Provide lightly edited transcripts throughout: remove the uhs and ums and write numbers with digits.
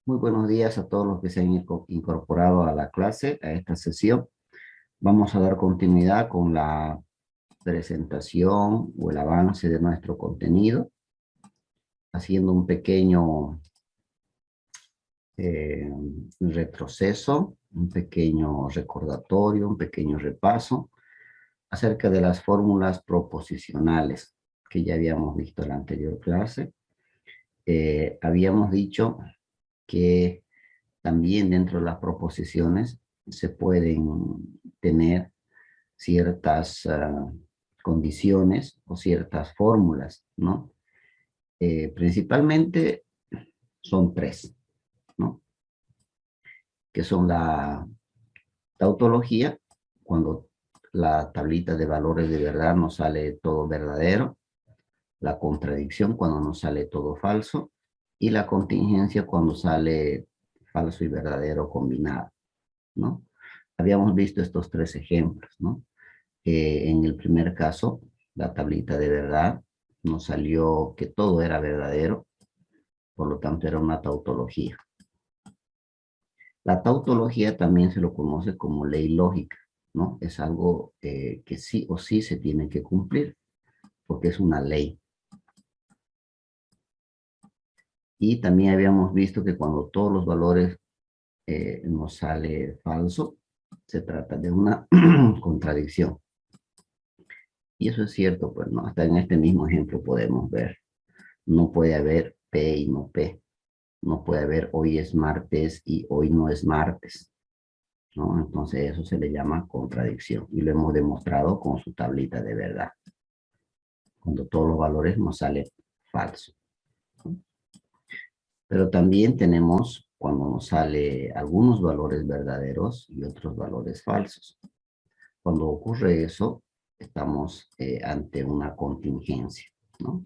Muy buenos días a todos los que se han incorporado a la clase, a esta sesión. Vamos a dar continuidad con la presentación o el avance de nuestro contenido, haciendo un pequeño eh, retroceso, un pequeño recordatorio, un pequeño repaso acerca de las fórmulas proposicionales que ya habíamos visto en la anterior clase. Habíamos dicho que también dentro de las proposiciones se pueden tener ciertas condiciones o ciertas fórmulas, ¿no? Principalmente son tres, ¿no? Que son la tautología, cuando la tablita de valores de verdad nos sale todo verdadero, la contradicción cuando nos sale todo falso, y la contingencia cuando sale falso y verdadero combinado, ¿no? Habíamos visto estos tres ejemplos, ¿no? En el primer caso, la tablita de verdad nos salió que todo era verdadero, por lo tanto era una tautología. La tautología también se lo conoce como ley lógica, ¿no? Es algo que sí o sí se tiene que cumplir, porque es una ley. Y también habíamos visto que cuando todos los valores nos sale falso, se trata de una contradicción. Y eso es cierto, pues, ¿no? Hasta en este mismo ejemplo podemos ver. No puede haber P y no P. No puede haber hoy es martes y hoy no es martes, ¿no? Entonces eso se le llama contradicción. Y lo hemos demostrado con su tablita de verdad. Cuando todos los valores nos salen falso. Pero también tenemos cuando nos sale algunos valores verdaderos y otros valores falsos. Cuando ocurre eso, estamos ante una contingencia, ¿no?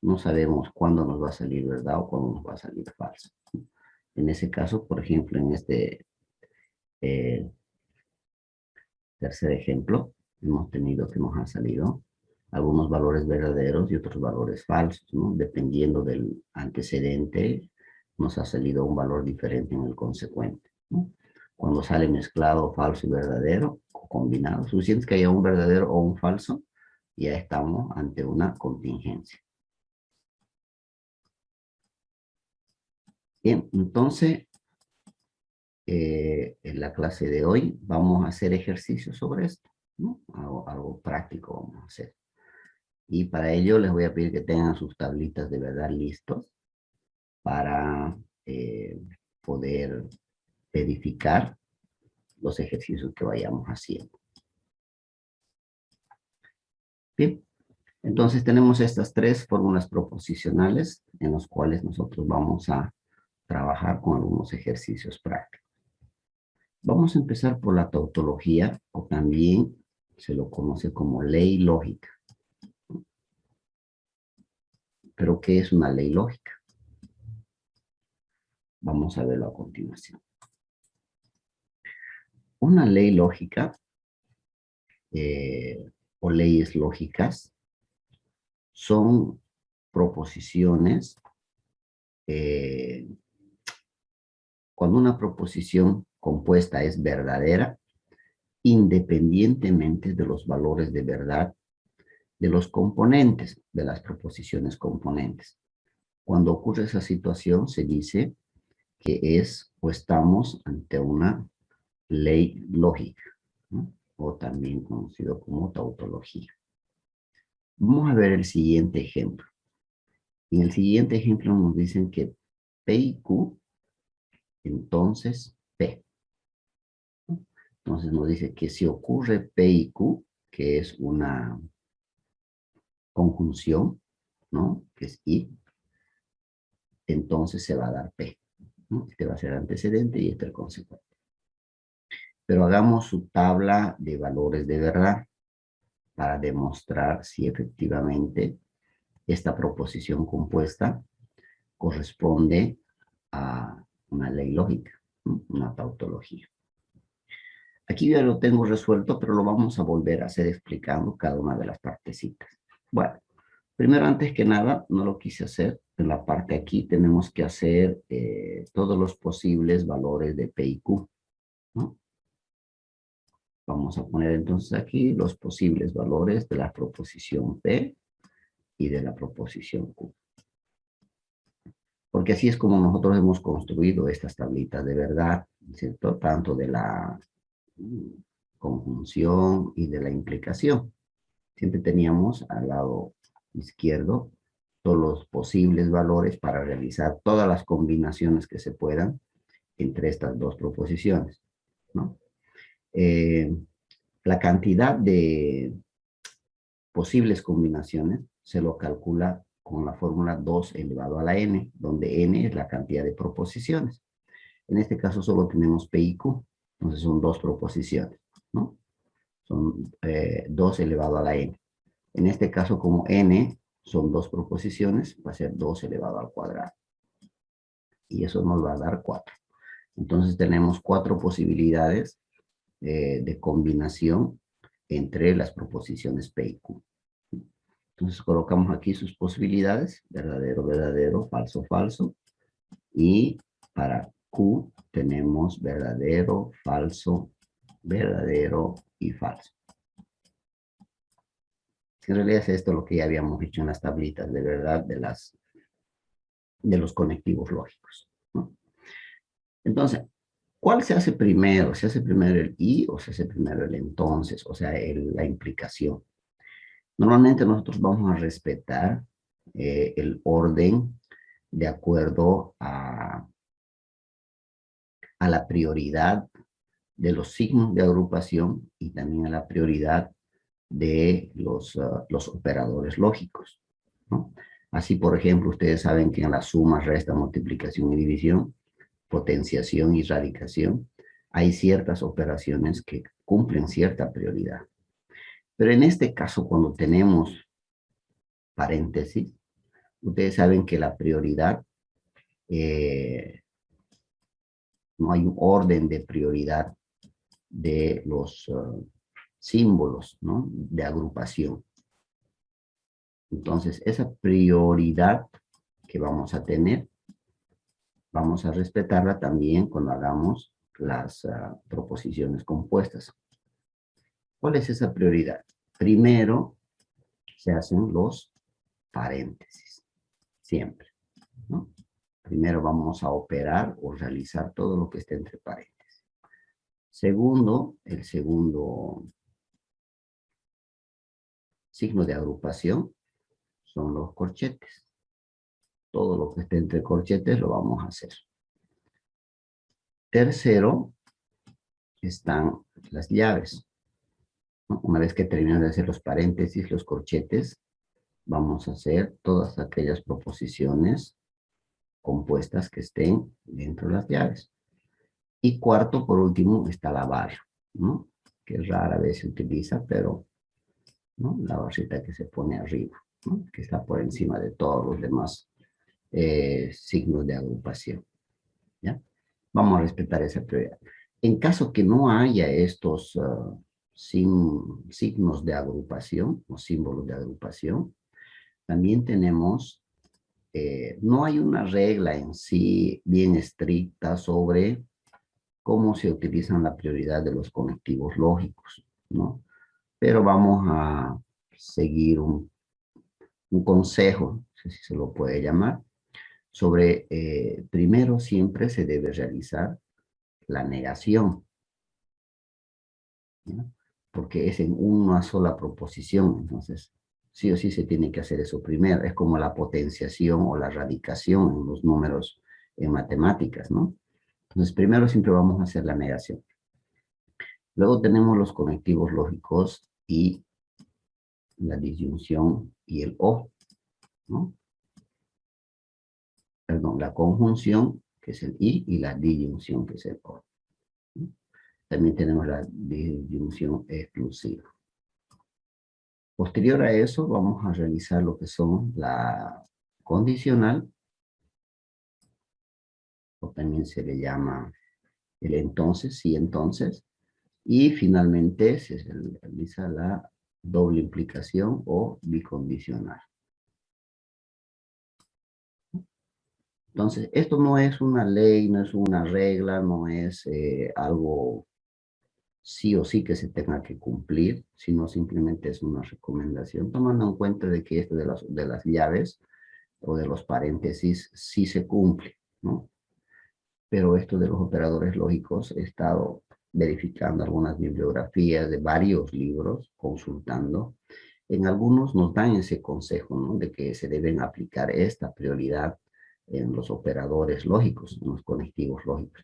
No sabemos cuándo nos va a salir verdad o cuándo nos va a salir falso. En ese caso, por ejemplo, en este eh, tercer ejemplo, hemos tenido que nos han salido algunos valores verdaderos y otros valores falsos, ¿no? Dependiendo del antecedente, nos ha salido un valor diferente en el consecuente, ¿no? Cuando sale mezclado falso y verdadero, o combinado, suficiente que haya un verdadero o un falso, ya estamos ante una contingencia. Bien, entonces, en la clase de hoy vamos a hacer ejercicios sobre esto, ¿no? Algo práctico vamos a hacer. Y para ello les voy a pedir que tengan sus tablitas de verdad listos para poder verificar los ejercicios que vayamos haciendo. Bien, entonces tenemos estas tres fórmulas proposicionales en las cuales nosotros vamos a trabajar con algunos ejercicios prácticos. Vamos a empezar por la tautología, o también se lo conoce como ley lógica. ¿Pero qué es una ley lógica? Vamos a verlo a continuación. Una ley lógica o leyes lógicas son proposiciones. Cuando una proposición compuesta es verdadera, independientemente de los valores de verdad de los componentes de las proposiciones componentes. Cuando ocurre esa situación, se dice que es o estamos ante una ley lógica, ¿no? O también conocido como tautología. Vamos a ver el siguiente ejemplo. En el siguiente ejemplo nos dicen que P y Q, entonces P. Entonces nos dice que si ocurre P y Q, que es una conjunción, ¿no? Que es I, entonces se va a dar P, ¿no? Este va a ser el antecedente y este el consecuente. Pero hagamos su tabla de valores de verdad para demostrar si efectivamente esta proposición compuesta corresponde a una ley lógica, ¿no? Una tautología. Aquí ya lo tengo resuelto, pero lo vamos a volver a hacer explicando cada una de las partecitas. Bueno, Primero, antes que nada, no lo quise hacer. En la parte aquí tenemos que hacer todos los posibles valores de P y Q, ¿no? Vamos a poner entonces aquí los posibles valores de la proposición P y de la proposición Q. Porque así es como nosotros hemos construido estas tablitas de verdad, ¿cierto? Tanto de la conjunción y de la implicación. Siempre teníamos al lado izquierdo todos los posibles valores para realizar todas las combinaciones que se puedan entre estas dos proposiciones, ¿no? La cantidad de posibles combinaciones se lo calcula con la fórmula 2 elevado a la n, donde n es la cantidad de proposiciones. En este caso solo tenemos P y Q, entonces son dos proposiciones, ¿no? Son 2 elevado a la n. En este caso, como n son dos proposiciones, va a ser 2 elevado al cuadrado. Y eso nos va a dar 4. Entonces tenemos 4 posibilidades de combinación entre las proposiciones P y Q. Entonces colocamos aquí sus posibilidades, verdadero, verdadero, falso, falso. Y para Q tenemos verdadero, falso, verdadero y falso. En realidad es esto lo que ya habíamos hecho en las tablitas de verdad de los conectivos lógicos, ¿no? Entonces, ¿cuál se hace primero? ¿Se hace primero el y o se hace primero el entonces? O sea, la implicación. Normalmente nosotros vamos a respetar el orden de acuerdo a la prioridad de los signos de agrupación y también a la prioridad de los operadores lógicos, ¿no? Así, por ejemplo, ustedes saben que en la suma, resta, multiplicación y división, potenciación y radicación, hay ciertas operaciones que cumplen cierta prioridad. Pero en este caso, cuando tenemos paréntesis, ustedes saben que la prioridad, no hay un orden de prioridad de los símbolos, ¿no? De agrupación. Entonces, esa prioridad que vamos a tener, vamos a respetarla también cuando hagamos las proposiciones compuestas. ¿Cuál es esa prioridad? Primero se hacen los paréntesis, siempre, ¿no? Primero vamos a operar o realizar todo lo que esté entre paréntesis. Segundo, el segundo signo de agrupación son los corchetes. Todo lo que esté entre corchetes lo vamos a hacer. Tercero, están las llaves, ¿no? Una vez que terminamos de hacer los paréntesis, los corchetes, vamos a hacer todas aquellas proposiciones compuestas que estén dentro de las llaves. Y cuarto, por último, está la barra, ¿no? Que rara vez se utiliza, pero, ¿no? La barrita que se pone arriba, ¿no? Que está por encima de todos los demás signos de agrupación, ¿ya? Vamos a respetar esa prioridad. En caso que no haya estos signos de agrupación o símbolos de agrupación, también tenemos, no hay una regla en sí bien estricta sobre cómo se utilizan la prioridad de los conectivos lógicos, ¿no? Pero vamos a seguir un consejo, no sé si se lo puede llamar, sobre primero siempre se debe realizar la negación, ¿no? Porque es en una sola proposición, entonces sí o sí se tiene que hacer eso primero. Es como la potenciación o la radicación en los números en matemáticas, ¿no? Entonces primero siempre vamos a hacer la negación. Luego tenemos los conectivos lógicos y la disyunción y el o, ¿no? Perdón, la conjunción, que es el y la disyunción, que es el o, ¿no? También tenemos la disyunción exclusiva. Posterior a eso, vamos a realizar lo que son la condicional, o también se le llama el entonces, sí, entonces, y finalmente se realiza la doble implicación o bicondicional. Entonces, esto no es una ley, no es una regla, no es algo sí o sí que se tenga que cumplir, sino simplemente es una recomendación, tomando en cuenta de que esto de las llaves o de los paréntesis sí se cumple, ¿no? Pero esto de los operadores lógicos he estado verificando algunas bibliografías de varios libros, consultando. En algunos nos dan ese consejo, ¿no? De que se deben aplicar esta prioridad en los operadores lógicos, en los conectivos lógicos.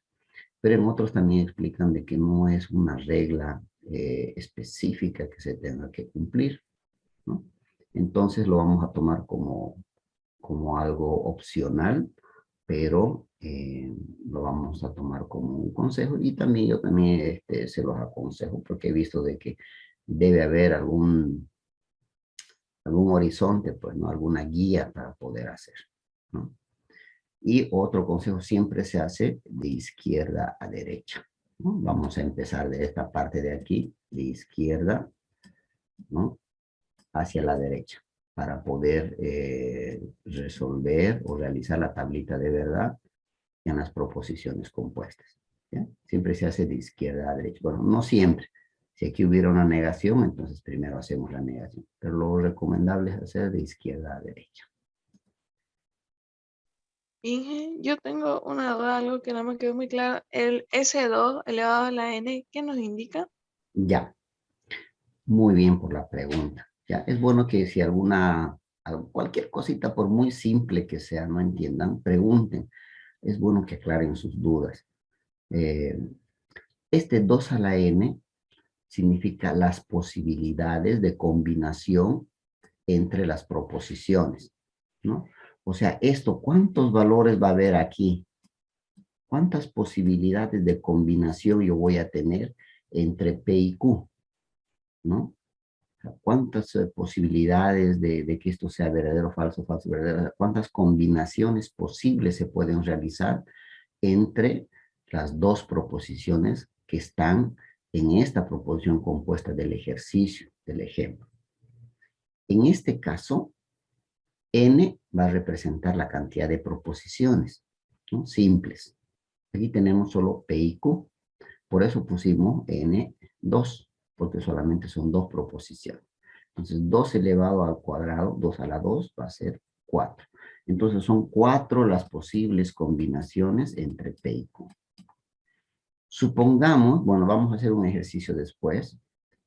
Pero en otros también explican de que no es una regla específica que se tenga que cumplir, ¿no? Entonces lo vamos a tomar como algo opcional, pero lo vamos a tomar como un consejo y también yo también se los aconsejo porque he visto de que debe haber algún horizonte, pues, ¿no? Alguna guía para poder hacer, ¿no? Y otro consejo siempre se hace de izquierda a derecha, ¿no? Vamos a empezar de esta parte de aquí, de izquierda, ¿no? Hacia la derecha, para poder resolver o realizar la tablita de verdad en las proposiciones compuestas, ¿ya? Siempre se hace de izquierda a derecha. Bueno, no siempre. Si aquí hubiera una negación, entonces primero hacemos la negación. Pero lo recomendable es hacer de izquierda a derecha. Inge, yo tengo una duda, algo que no me quedó muy claro. El S2 elevado a la N, ¿qué nos indica? Ya, muy bien por la pregunta. Ya, es bueno que si cualquier cosita, por muy simple que sea, no entiendan, pregunten. Es bueno que aclaren sus dudas. Eh, este 2 a la N significa las posibilidades de combinación entre las proposiciones, ¿no? O sea, ¿cuántos valores va a haber aquí? ¿Cuántas posibilidades de combinación yo voy a tener entre P y Q, ¿no? ¿Cuántas posibilidades de que esto sea verdadero, falso, falso, verdadero? ¿Cuántas combinaciones posibles se pueden realizar entre las dos proposiciones que están en esta proposición compuesta del ejercicio, del ejemplo? En este caso, N va a representar la cantidad de proposiciones, ¿no? Simples. Aquí tenemos solo P y Q. Por eso pusimos N2, porque solamente son dos proposiciones. Entonces, 2 elevado al cuadrado, 2 a la 2, va a ser 4. Entonces, son 4 las posibles combinaciones entre P y Q. Supongamos, bueno, vamos a hacer un ejercicio después,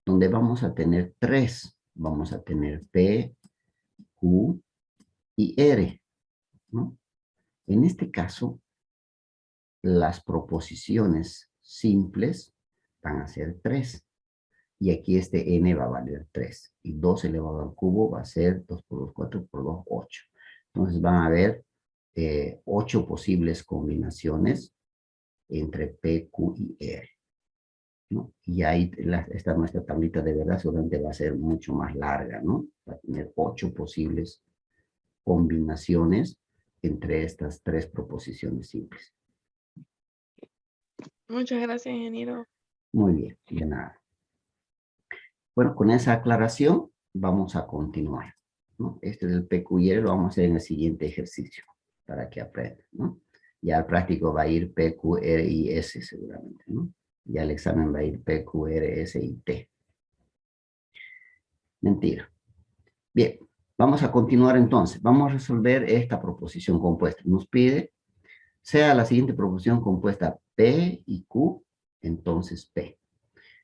donde vamos a tener 3. Vamos a tener P, Q y R, ¿no? En este caso, las proposiciones simples van a ser 3. Y aquí este n va a valer 3. Y 2 elevado al cubo va a ser 2 por 2, 4 por 2, 8. Entonces van a haber 8 posibles combinaciones entre P, Q y R, ¿no? Y ahí esta nuestra tablita de verdad seguramente va a ser mucho más larga, ¿no? Va a tener 8 posibles combinaciones entre estas 3 proposiciones simples. Muchas gracias, ingeniero. Muy bien, de nada. Bueno, con esa aclaración vamos a continuar, ¿no? Este del PQR lo vamos a hacer en el siguiente ejercicio para que aprendan, ¿no? Ya al práctico va a ir P, Q, R y S seguramente, ¿no? Ya el examen va a ir P, Q, R, S y T. Mentira. Bien, vamos a continuar entonces. Vamos a resolver esta proposición compuesta. Nos pide, sea la siguiente proposición compuesta P y Q, entonces P.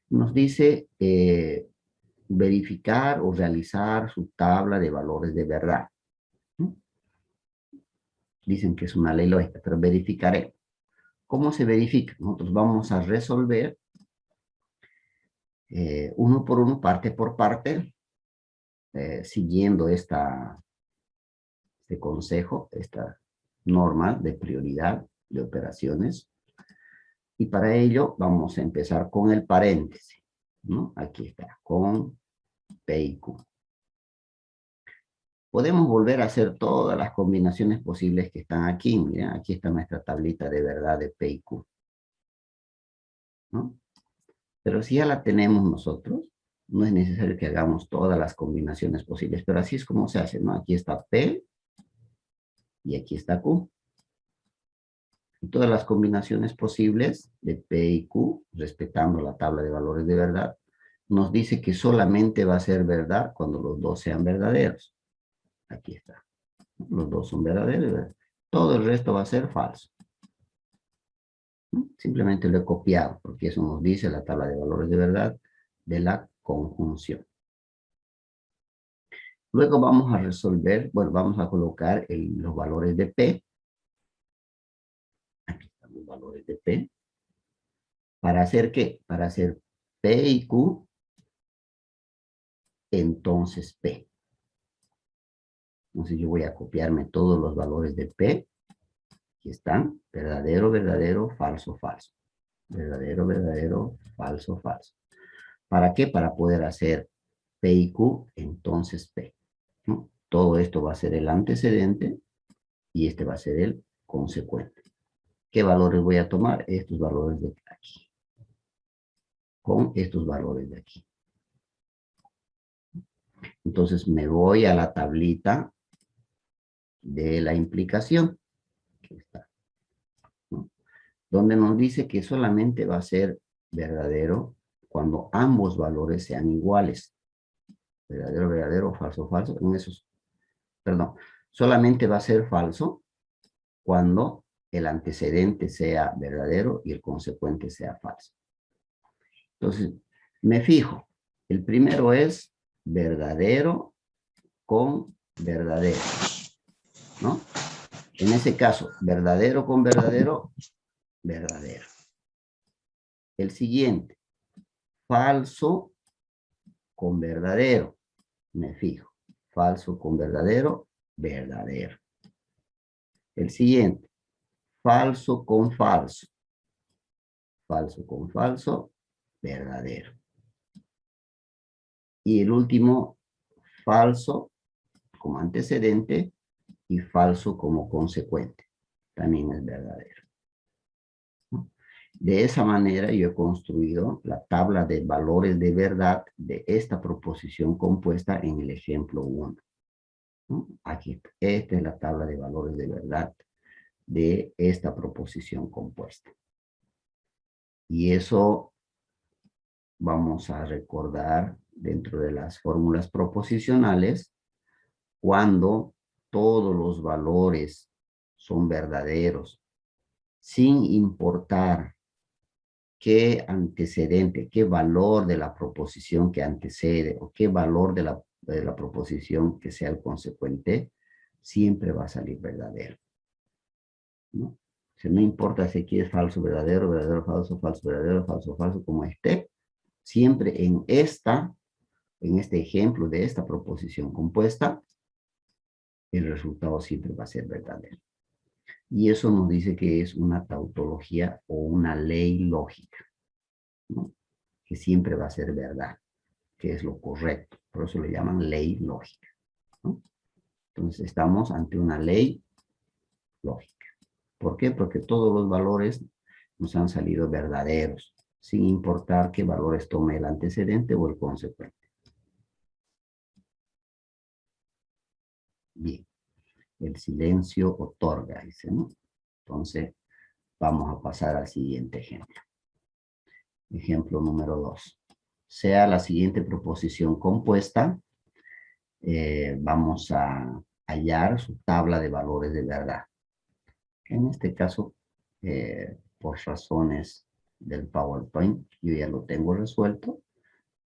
Nos dice verificar o realizar su tabla de valores de verdad, ¿no? Dicen que es una ley lógica, pero verificaré. ¿Cómo se verifica? Nosotros vamos a resolver uno por uno, parte por parte, siguiendo este consejo, esta norma de prioridad de operaciones. Y para ello vamos a empezar con el paréntesis, ¿no? Aquí está, con P y Q. Podemos volver a hacer todas las combinaciones posibles que están aquí. Miren, aquí está nuestra tablita de verdad de P y Q, ¿no? Pero si ya la tenemos nosotros, no es necesario que hagamos todas las combinaciones posibles, pero así es como se hace, ¿no? Aquí está P y aquí está Q. Y todas las combinaciones posibles de P y Q, respetando la tabla de valores de verdad, nos dice que solamente va a ser verdad cuando los dos sean verdaderos. Aquí está. Los dos son verdaderos, ¿verdad? Todo el resto va a ser falso. Simplemente lo he copiado, porque eso nos dice la tabla de valores de verdad de la conjunción. Luego vamos a resolver, bueno, vamos a colocar los valores de P. Aquí están los valores de P. ¿Para hacer qué? Para hacer P y Q, entonces P. Entonces yo voy a copiarme todos los valores de P. Aquí están, verdadero, verdadero, falso, falso. Verdadero, verdadero, falso, falso. ¿Para qué? Para poder hacer P y Q, entonces P. ¿No? Todo esto va a ser el antecedente y este va a ser el consecuente. ¿Qué valores voy a tomar? Estos valores de aquí. Con estos valores de aquí. Entonces me voy a la tablita de la implicación. Aquí está. ¿No? Donde nos dice que solamente va a ser verdadero cuando ambos valores sean iguales. Verdadero, verdadero, falso, falso. En esos, perdón, solamente va a ser falso cuando el antecedente sea verdadero y el consecuente sea falso. Entonces, me fijo. El primero es verdadero con verdadero, ¿no? En ese caso, verdadero con verdadero, verdadero. El siguiente, falso con verdadero. Me fijo. Falso con verdadero, verdadero. El siguiente, falso con falso. Falso con falso, verdadero. Y el último, falso como antecedente y falso como consecuente. También es verdadero. ¿No? De esa manera yo he construido la tabla de valores de verdad de esta proposición compuesta en el ejemplo 1. ¿No? Aquí, esta es la tabla de valores de verdad de esta proposición compuesta. Y eso vamos a recordar dentro de las fórmulas proposicionales cuando todos los valores son verdaderos, sin importar qué antecedente, qué valor de la proposición que antecede o qué valor de la proposición que sea el consecuente, siempre va a salir verdadero. ¿No? O sea, no importa si aquí es falso, verdadero, verdadero, falso, falso, verdadero, falso, falso, como esté, siempre en este ejemplo de esta proposición compuesta, el resultado siempre va a ser verdadero. Y eso nos dice que es una tautología o una ley lógica, ¿no? Que siempre va a ser verdad, que es lo correcto. Por eso le llaman ley lógica, ¿no? Entonces estamos ante una ley lógica. ¿Por qué? Porque todos los valores nos han salido verdaderos, sin importar qué valores tome el antecedente o el consecuente. Bien. El silencio otorga, dice, ¿no? Entonces, vamos a pasar al siguiente ejemplo. Ejemplo número 2. Sea la siguiente proposición compuesta, vamos a hallar su tabla de valores de verdad. En este caso, por razones del PowerPoint, yo ya lo tengo resuelto,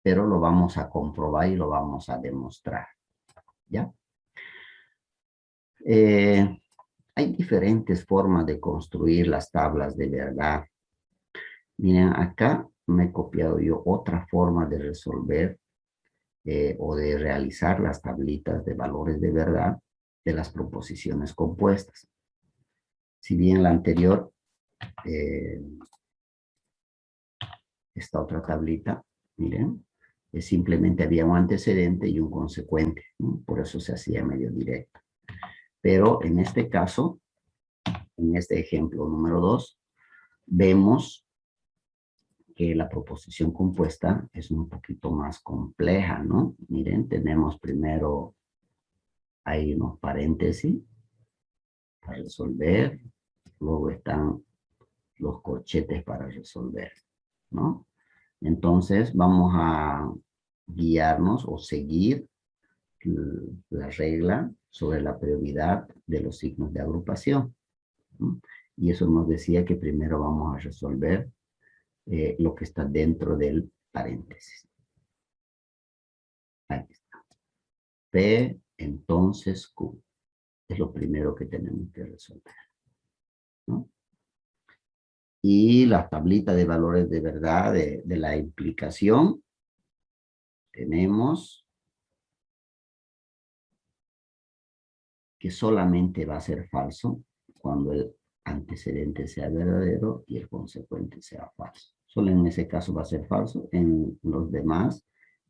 pero lo vamos a comprobar y lo vamos a demostrar. ¿Ya? Hay diferentes formas de construir las tablas de verdad. Miren, acá me he copiado yo otra forma de resolver o de realizar las tablitas de valores de verdad de las proposiciones compuestas. Si bien la anterior, esta otra tablita, miren, simplemente había un antecedente y un consecuente, ¿no? Por eso se hacía medio directo. Pero en este caso, en este ejemplo número 2, vemos que la proposición compuesta es un poquito más compleja, ¿no? Miren, tenemos primero, hay unos paréntesis para resolver. luego están los corchetes para resolver, ¿no? Entonces vamos a guiarnos o seguir la regla sobre la prioridad de los signos de agrupación, ¿no? Y eso nos decía que primero vamos a resolver lo que está dentro del paréntesis. Aquí está. P, entonces Q. Es lo primero que tenemos que resolver, ¿no? Y la tablita de valores de verdad de la implicación. Tenemos que solamente va a ser falso cuando el antecedente sea verdadero y el consecuente sea falso. Solo en ese caso va a ser falso, en los demás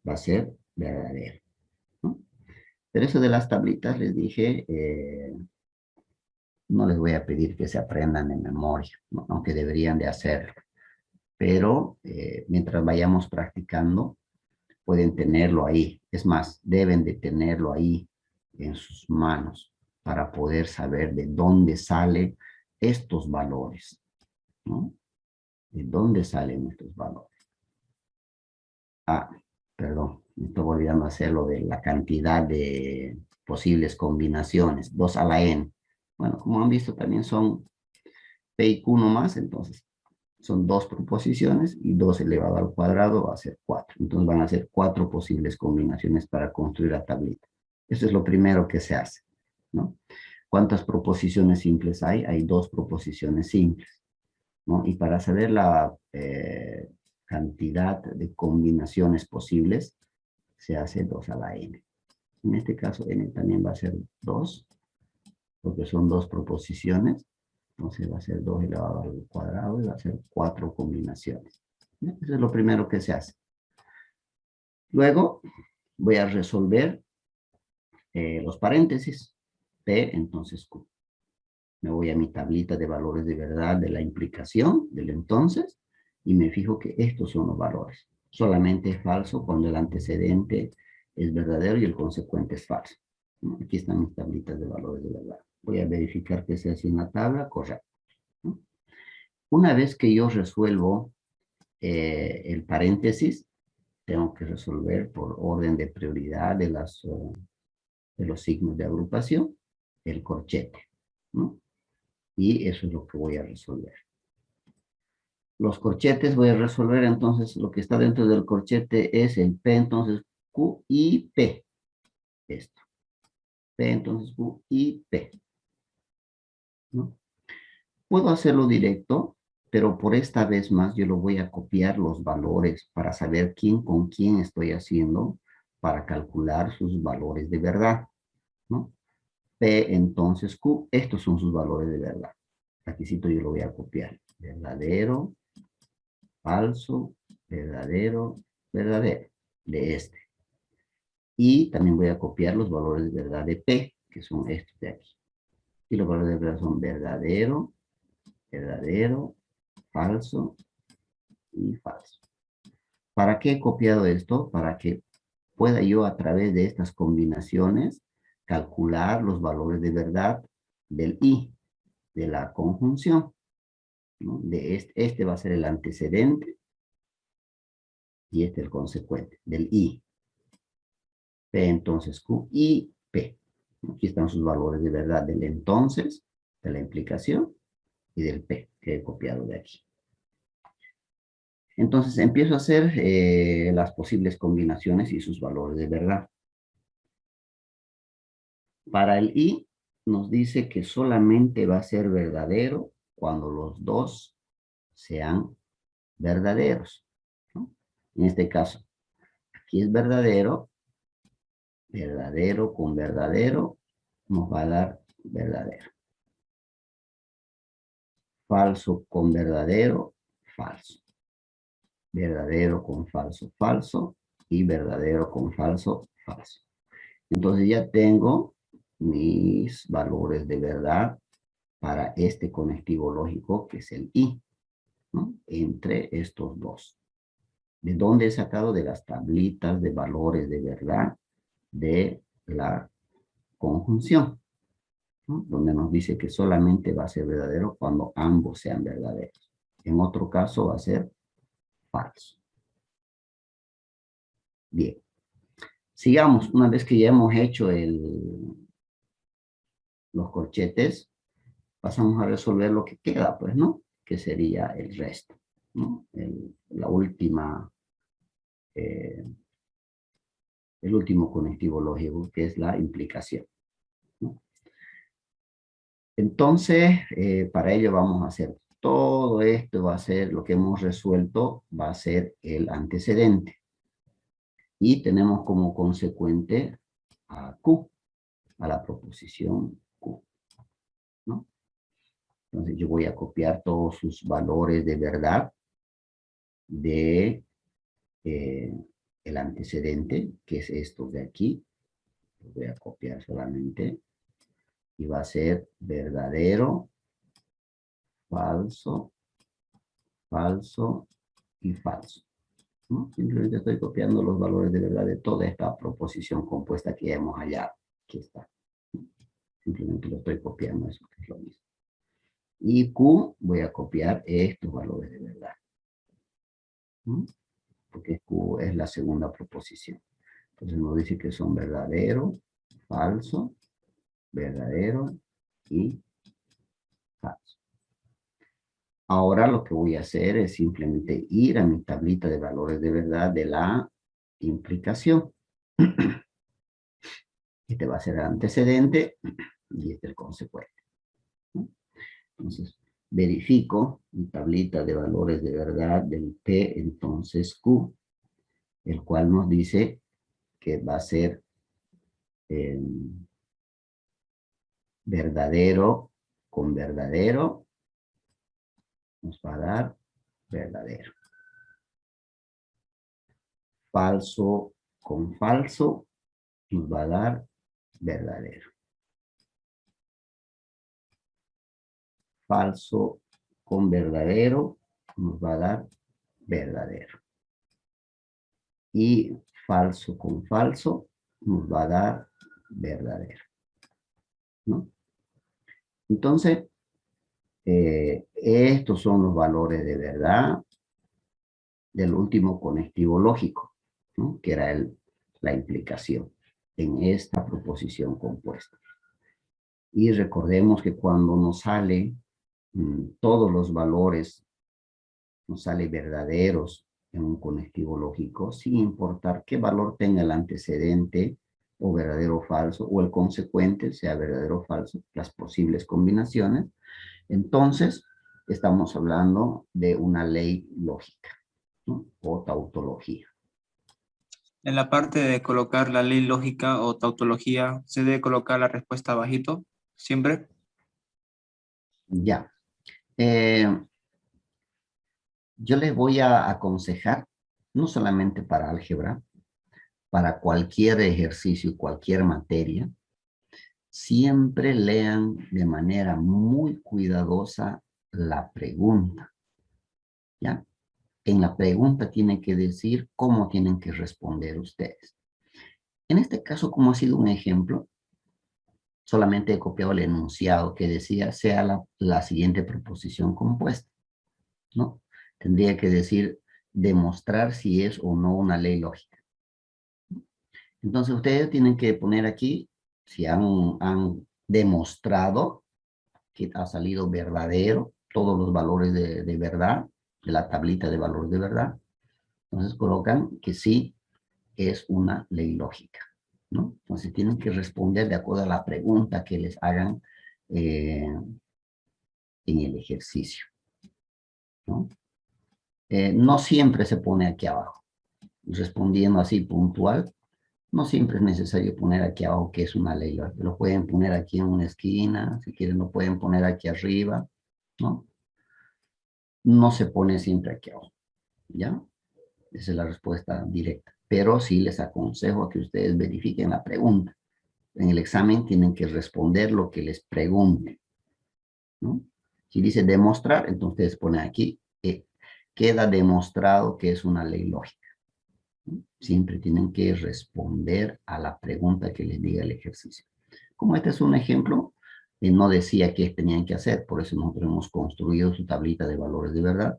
va a ser verdadero, ¿no? Pero eso de las tablitas les dije, no les voy a pedir que se aprendan de memoria, ¿no? Aunque deberían de hacerlo. Pero mientras vayamos practicando, pueden tenerlo ahí. Es más, deben de tenerlo ahí en sus manos para poder saber de dónde salen estos valores, ¿no? ¿De dónde salen estos valores? Ah, perdón, me estoy olvidando hacer lo de la cantidad de posibles combinaciones, 2 a la n. Bueno, como han visto, también son p y q nomás, entonces son 2 proposiciones y 2 elevado al cuadrado va a ser 4. Entonces van a ser 4 posibles combinaciones para construir la tablita. Eso es lo primero que se hace, ¿no? ¿Cuántas proposiciones simples hay? Hay 2 proposiciones simples, ¿no? Y para saber la cantidad de combinaciones posibles, se hace 2 a la n. En este caso, n también va a ser 2, porque son 2 proposiciones. Entonces va a ser 2 elevado al cuadrado y va a ser 4 combinaciones. Eso es lo primero que se hace. Luego voy a resolver los paréntesis. P, entonces Q. Me voy a mi tablita de valores de verdad de la implicación del entonces y me fijo que estos son los valores. Solamente es falso cuando el antecedente es verdadero y el consecuente es falso. Aquí están mis tablitas de valores de verdad. Voy a verificar que sea así en la tabla, correcto. Una vez que yo resuelvo el paréntesis, tengo que resolver por orden de prioridad de los signos de agrupación, el corchete, ¿no? Y eso es lo que voy a resolver. Los corchetes voy a resolver, entonces, lo que está dentro del corchete es el P, entonces, Q y P. Esto. P, entonces, Q y P, ¿no? Puedo hacerlo directo, pero por esta vez más yo lo voy a copiar los valores para saber quién con quién estoy haciendo para calcular sus valores de verdad, ¿no? P, entonces Q, estos son sus valores de verdad. Aquí yo lo voy a copiar. Verdadero, falso, verdadero, verdadero, de este. Y también voy a copiar los valores de verdad de P, que son estos de aquí. Y los valores de verdad son verdadero, verdadero, falso y falso. ¿Para qué he copiado esto? Para que pueda yo a través de estas combinaciones calcular los valores de verdad del I, de la conjunción, ¿no? De este va a ser el antecedente y este el consecuente, del I. P entonces Q y P. Aquí están sus valores de verdad del entonces, de la implicación y del P que he copiado de aquí. Entonces empiezo a hacer las posibles combinaciones y sus valores de verdad. Para el I nos dice que solamente va a ser verdadero cuando los dos sean verdaderos, ¿no? En este caso, aquí es verdadero, verdadero con verdadero nos va a dar verdadero. Falso con verdadero, falso. Verdadero con falso, falso. Y verdadero con falso, falso. Entonces ya tengo mis valores de verdad para este conectivo lógico que es el I, ¿no? Entre estos dos. ¿De dónde he sacado? De las tablitas de valores de verdad de la conjunción, ¿no? Donde nos dice que solamente va a ser verdadero cuando ambos sean verdaderos. En otro caso va a ser falso. Bien. Sigamos, una vez que ya hemos hecho los corchetes, pasamos a resolver lo que queda, pues, ¿no? Que sería el resto, ¿no? La última, el último conectivo lógico, que es la implicación, ¿no? Entonces, para ello vamos a hacer todo esto, va a ser lo que hemos resuelto, va a ser el antecedente. Y tenemos como consecuente a Q, a la proposición Q, ¿no? Entonces yo voy a copiar todos sus valores de verdad de el antecedente, que es esto de aquí. Lo voy a copiar solamente. Y va a ser verdadero, falso, falso y falso, ¿no? Simplemente estoy copiando los valores de verdad de toda esta proposición compuesta que ya hemos hallado. Aquí está. Simplemente lo estoy copiando, eso que es lo mismo. Y Q voy a copiar estos valores de verdad, ¿no? Porque Q es la segunda proposición. Entonces nos dice que son verdadero, falso, verdadero y falso. Ahora lo que voy a hacer es simplemente ir a mi tablita de valores de verdad de la implicación. Este va a ser el antecedente y este el consecuente, ¿no? Entonces, verifico mi tablita de valores de verdad del P, entonces Q, el cual nos dice que va a ser verdadero con verdadero, nos va a dar verdadero. Falso con falso, nos va a dar verdadero. Falso con verdadero, nos va a dar verdadero. Y falso con falso, nos va a dar verdadero, ¿no? Entonces, estos son los valores de verdad del último conectivo lógico, ¿no? Que era la implicación en esta proposición compuesta. Y recordemos que cuando nos sale todos los valores, nos sale verdaderos en un conectivo lógico, sin importar qué valor tenga el antecedente o verdadero o falso, o el consecuente sea verdadero o falso, las posibles combinaciones, entonces estamos hablando de una ley lógica, ¿no? O tautología. En la parte de colocar la ley lógica o tautología, ¿se debe colocar la respuesta abajito? ¿Siempre? Ya. Yo les voy a aconsejar, no solamente para álgebra, para cualquier ejercicio, cualquier materia, siempre lean de manera muy cuidadosa la pregunta, ¿ya? En la pregunta tienen que decir cómo tienen que responder ustedes. En este caso, como ha sido un ejemplo, solamente he copiado el enunciado que decía sea la siguiente proposición compuesta, ¿no? Tendría que decir demostrar si es o no una ley lógica. Entonces ustedes tienen que poner aquí si han demostrado que ha salido verdadero, todos los valores de verdad, de la tablita de valores de verdad. Entonces colocan que sí es una ley lógica, ¿no? Entonces tienen que responder de acuerdo a la pregunta que les hagan en el ejercicio, ¿no? No siempre se pone aquí abajo. Respondiendo así puntual, no siempre es necesario poner aquí abajo que es una ley lógica. Lo pueden poner aquí en una esquina, si quieren lo pueden poner aquí arriba, ¿no? No se pone siempre aquí abajo, ¿ya? Esa es la respuesta directa. Pero sí les aconsejo que ustedes verifiquen la pregunta. En el examen tienen que responder lo que les pregunten, ¿no? Si dice demostrar, entonces ustedes ponen aquí, queda demostrado que es una ley lógica, ¿no? Siempre tienen que responder a la pregunta que les diga el ejercicio. Como este es un ejemplo, no decía qué tenían que hacer, por eso nosotros hemos construido su tablita de valores de verdad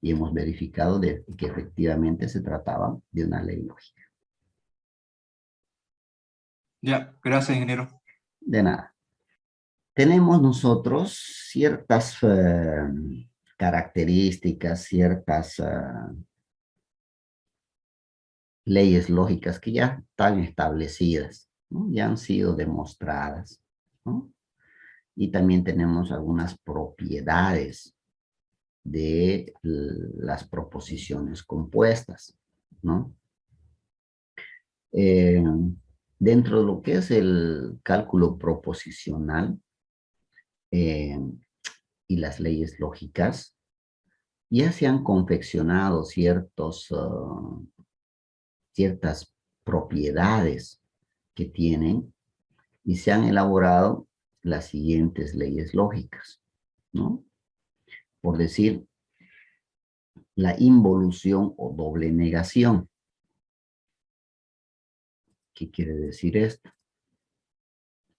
y hemos verificado que efectivamente se trataba de una ley lógica. Ya, gracias, ingeniero. De nada. Tenemos nosotros ciertas características, ciertas leyes lógicas que ya están establecidas, ¿no? Ya han sido demostradas, ¿no? Y también tenemos algunas propiedades de las proposiciones compuestas, ¿no? Dentro de lo que es el cálculo proposicional y las leyes lógicas, ya se han confeccionado ciertas propiedades que tienen y se han elaborado las siguientes leyes lógicas, ¿no? Por decir, la involución o doble negación. ¿Qué quiere decir esto?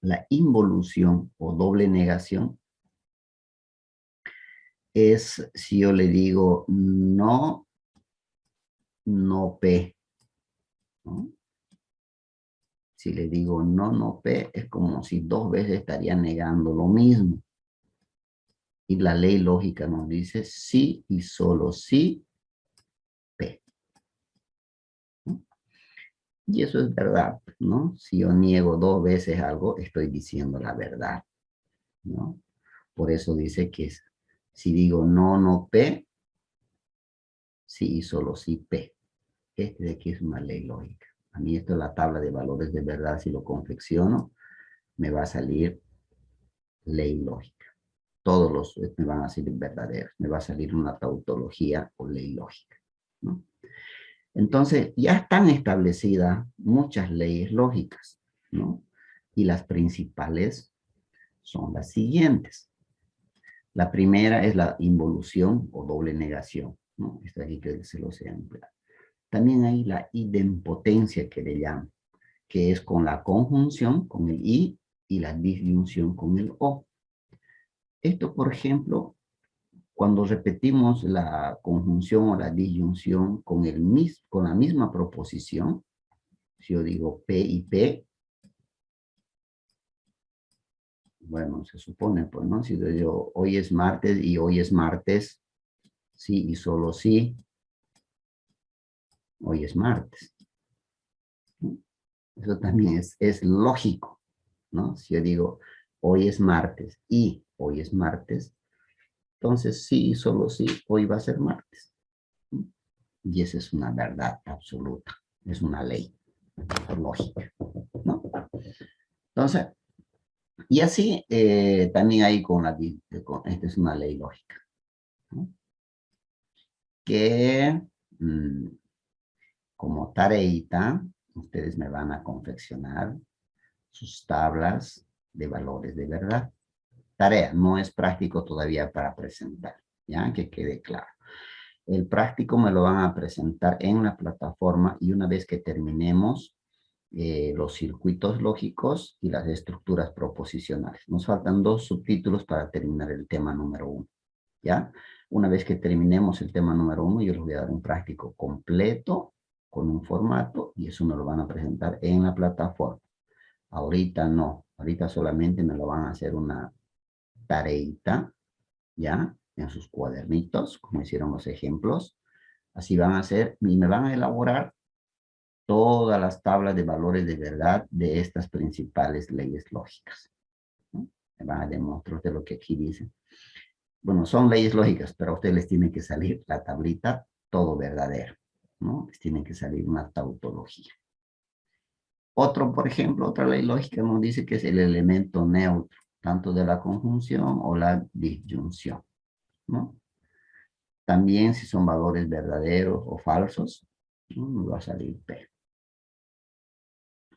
La involución o doble negación es si yo le digo no, no P, ¿no? Si le digo no, no P, es como si dos veces estaría negando lo mismo. Y la ley lógica nos dice sí y solo sí P. ¿No? Y eso es verdad, ¿no? Si yo niego dos veces algo, estoy diciendo la verdad, ¿no? Por eso dice que si digo no, no P, sí y solo sí P. Este de aquí es una ley lógica. A mí esto es la tabla de valores de verdad. Si lo confecciono, me va a salir ley lógica. Todos los me van a salir verdaderos. Me va a salir una tautología o ley lógica, ¿no? Entonces, ya están establecidas muchas leyes lógicas, ¿no? Y las principales son las siguientes. La primera es la involución o doble negación, ¿no? Esta aquí que se los he empleado. También hay la idempotencia que le llaman, que es con la conjunción, con el i, y la disyunción con el o. Esto, por ejemplo, cuando repetimos la conjunción o la disyunción con la misma proposición, si yo digo P y P, bueno, se supone, pues, ¿no? Si yo digo hoy es martes y hoy es martes, sí y solo sí, hoy es martes. Eso también es lógico, ¿no? Si yo digo hoy es martes y hoy es martes, entonces sí y solo sí, hoy va a ser martes. Y esa es una verdad absoluta, es una ley lógica, ¿no? Entonces, y así también hay esta es una ley lógica, ¿no? Que como tareita, ustedes me van a confeccionar sus tablas de valores de verdad. Tarea, no es práctico todavía para presentar, ¿ya? Que quede claro. El práctico me lo van a presentar en la plataforma y una vez que terminemos los circuitos lógicos y las estructuras proposicionales. Nos faltan 2 subtítulos para terminar el tema número 1, ¿ya? Una vez que terminemos el tema número 1, yo les voy a dar un práctico completo con un formato y eso me lo van a presentar en la plataforma. Ahorita no, ahorita solamente me lo van a hacer una tareita, ¿ya? En sus cuadernitos, como hicieron los ejemplos. Así van a hacer y me van a elaborar todas las tablas de valores de verdad de estas principales leyes lógicas, ¿no? Me van a demostrar de lo que aquí dicen. Bueno, son leyes lógicas, pero a ustedes les tiene que salir la tablita todo verdadero, ¿no? Les tiene que salir una tautología. Por ejemplo, otra ley lógica nos dice que es el elemento neutro, tanto de la conjunción o la disyunción, ¿no? También si son valores verdaderos o falsos, ¿no? Nos va a salir P.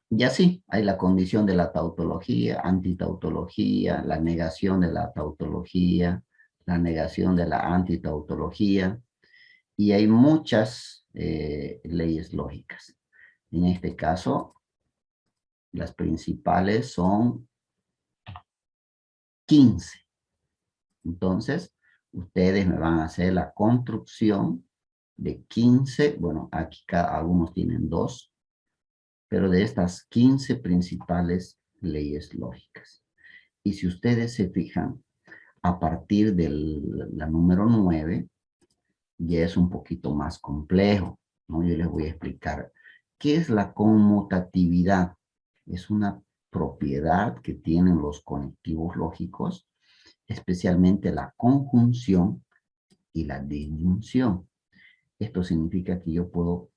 Y así, hay la condición de la tautología, antitautología, la negación de la tautología, la negación de la antitautología, y hay muchas leyes lógicas. En este caso, las principales son 15. Entonces, ustedes me van a hacer la construcción de 15. Bueno, aquí algunos tienen 2, pero de estas 15 principales leyes lógicas. Y si ustedes se fijan, a partir de la número 9, ya es un poquito más complejo, ¿no? Yo les voy a explicar qué es la conmutatividad. Es una propiedad que tienen los conectivos lógicos, especialmente la conjunción y la disyunción. Esto significa que yo puedo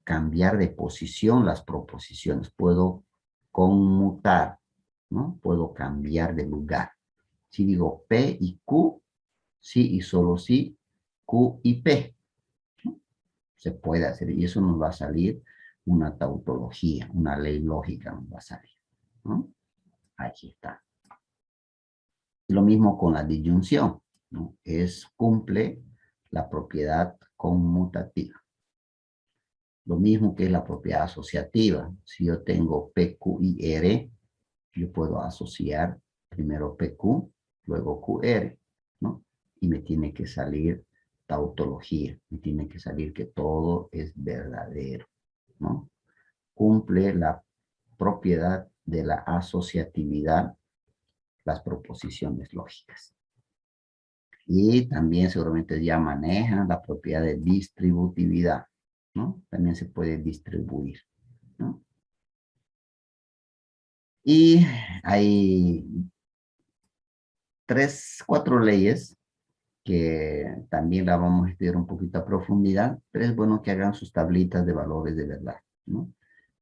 cambiar de posición las proposiciones, puedo conmutar, ¿no? Puedo cambiar de lugar. Si digo P y Q, sí y solo sí, Q y P. ¿No? Se puede hacer y eso nos va a salir una tautología, una ley lógica nos va a salir, ¿no? Aquí está. Lo mismo con la disyunción, ¿no? Cumple la propiedad conmutativa. Lo mismo que la propiedad asociativa. Si yo tengo P, Q y R, yo puedo asociar primero PQ, luego QR, ¿no? Y me tiene que salir tautología, me tiene que salir que todo es verdadero, ¿no? Cumple la propiedad de la asociatividad, las proposiciones lógicas. Y también seguramente ya manejan la propiedad de distributividad, ¿no? También se puede distribuir, ¿no? Y hay 4 leyes que también la vamos a estudiar un poquito a profundidad, pero es bueno que hagan sus tablitas de valores de verdad, ¿no?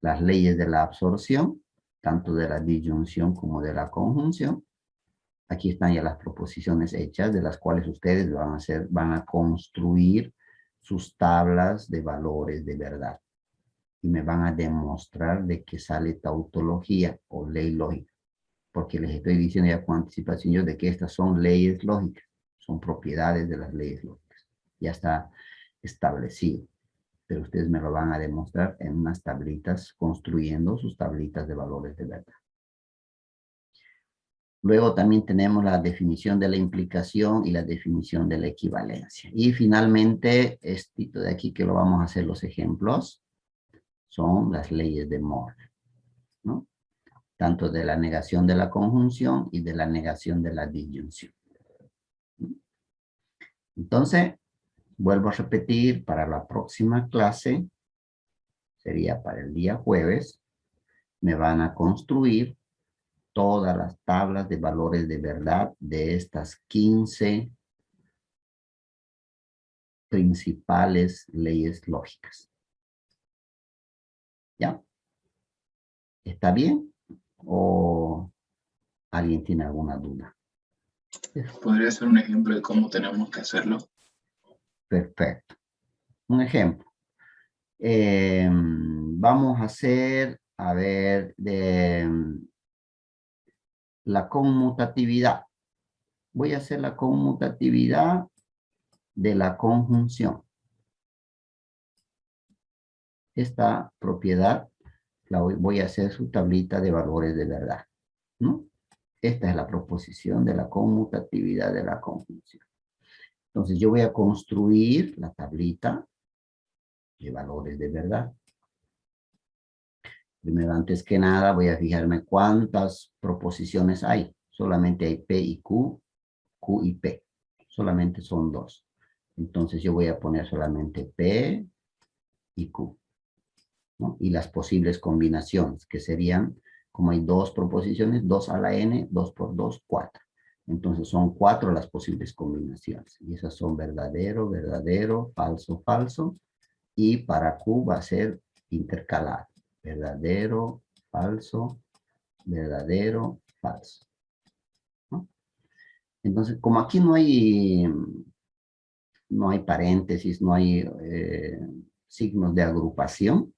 Las leyes de la absorción, tanto de la disyunción como de la conjunción. Aquí están ya las proposiciones hechas, de las cuales ustedes van a construir sus tablas de valores de verdad. Y me van a demostrar de que sale tautología o ley lógica. Porque les estoy diciendo ya con anticipación yo de que estas son leyes lógicas. Son propiedades de las leyes lógicas. Ya está establecido. Pero ustedes me lo van a demostrar en unas tablitas, construyendo sus tablitas de valores de verdad. Luego también tenemos la definición de la implicación y la definición de la equivalencia. Y finalmente, esto de aquí que lo vamos a hacer los ejemplos, son las leyes de Moore, ¿no? Tanto de la negación de la conjunción y de la negación de la disyunción. Entonces, vuelvo a repetir, para la próxima clase, sería para el día jueves, me van a construir todas las tablas de valores de verdad de estas 15 principales leyes lógicas. ¿Ya? ¿Está bien? ¿O alguien tiene alguna duda? ¿Podría ser un ejemplo de cómo tenemos que hacerlo? Perfecto. Un ejemplo. Vamos a hacer, a ver, de la conmutatividad. Voy a hacer la conmutatividad de la conjunción. Esta propiedad voy a hacer su tablita de valores de verdad, ¿no? Esta es la proposición de la conmutatividad de la conjunción. Entonces yo voy a construir la tablita de valores de verdad. Primero, antes que nada, voy a fijarme cuántas proposiciones hay. Solamente hay P y Q, Q y P. Solamente son 2. Entonces yo voy a poner solamente P y Q, ¿no? Y las posibles combinaciones, que serían, como hay 2 proposiciones, 2 a la n, 2 por 2, 4. Entonces son 4 las posibles combinaciones. Y esas son verdadero, verdadero, falso, falso. Y para Q va a ser intercalado. Verdadero, falso, verdadero, falso, ¿no? Entonces, como aquí no hay paréntesis, no hay signos de agrupación,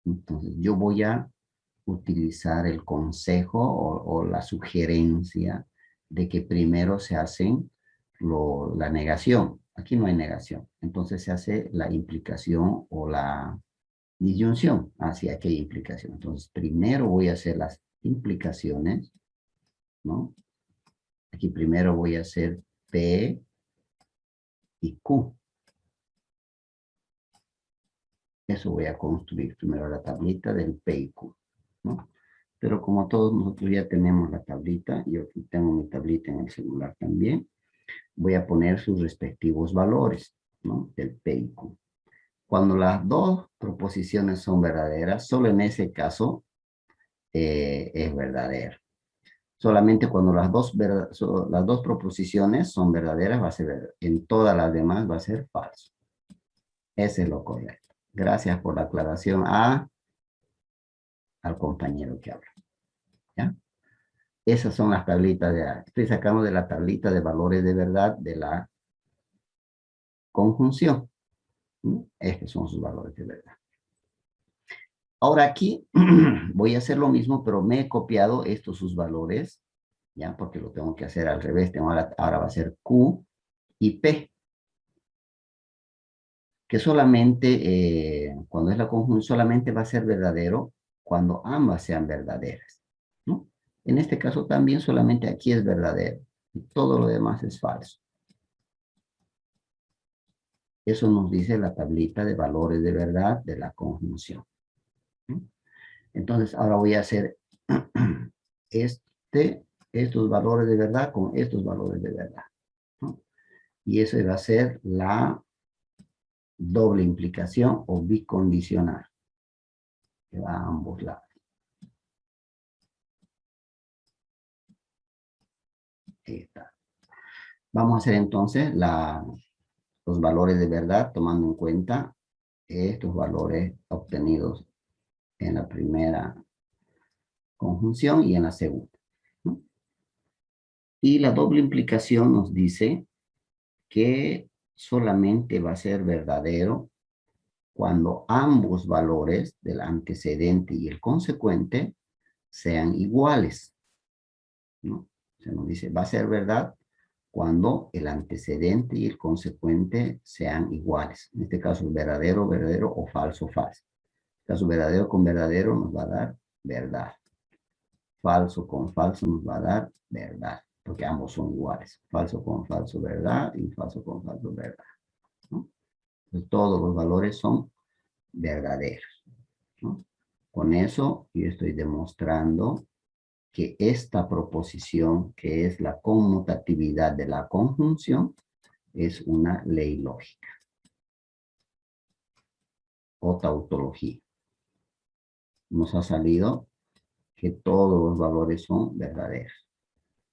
entonces yo voy a utilizar el consejo o la sugerencia de que primero se hacen la negación. Aquí no hay negación. Entonces se hace la implicación o la disyunción hacia aquella implicación. Entonces primero voy a hacer las implicaciones, ¿no? Aquí primero voy a hacer P y Q. Eso voy a construir primero la tablita del P y Q, ¿no? Pero como todos nosotros ya tenemos la tablita, yo aquí tengo mi tablita en el celular también, voy a poner sus respectivos valores, ¿no? Del P y Q. Cuando las dos proposiciones son verdaderas, solo en ese caso es verdadero. Solamente cuando las dos proposiciones son verdaderas va a ser verdadero. En todas las demás va a ser falso. Ese es lo correcto. Gracias por la aclaración al compañero que habla. ¿Ya? Esas son las tablitas estoy sacando de la tablita de valores de verdad de la conjunción. Estos son sus valores de verdad. Ahora aquí voy a hacer lo mismo, pero me he copiado estos sus valores, ¿ya? Porque lo tengo que hacer al revés. Ahora va a ser Q y P. Que solamente, cuando es la conjunción, solamente va a ser verdadero cuando ambas sean verdaderas, ¿no? En este caso también solamente aquí es verdadero. Y todo lo demás es falso. Eso nos dice la tablita de valores de verdad de la conjunción. Entonces, ahora voy a hacer estos valores de verdad con estos valores de verdad, ¿no? Y eso va a ser la doble implicación o bicondicional, que va a ambos lados. Ahí está. Vamos a hacer entonces los valores de verdad tomando en cuenta estos valores obtenidos en la primera conjunción y en la segunda, ¿no? Y la doble implicación nos dice que solamente va a ser verdadero cuando ambos valores del antecedente y el consecuente sean iguales, ¿no? Se nos dice, va a ser verdad cuando el antecedente y el consecuente sean iguales. En este caso, verdadero, verdadero o falso, falso. En este caso, verdadero con verdadero nos va a dar verdad. Falso con falso nos va a dar verdad, porque ambos son iguales. Falso con falso, verdad, y falso con falso, verdad, ¿no? Entonces, todos los valores son verdaderos, ¿no? Con eso yo estoy demostrando que esta proposición, que es la conmutatividad de la conjunción, es una ley lógica o tautología. Nos ha salido que todos los valores son verdaderos.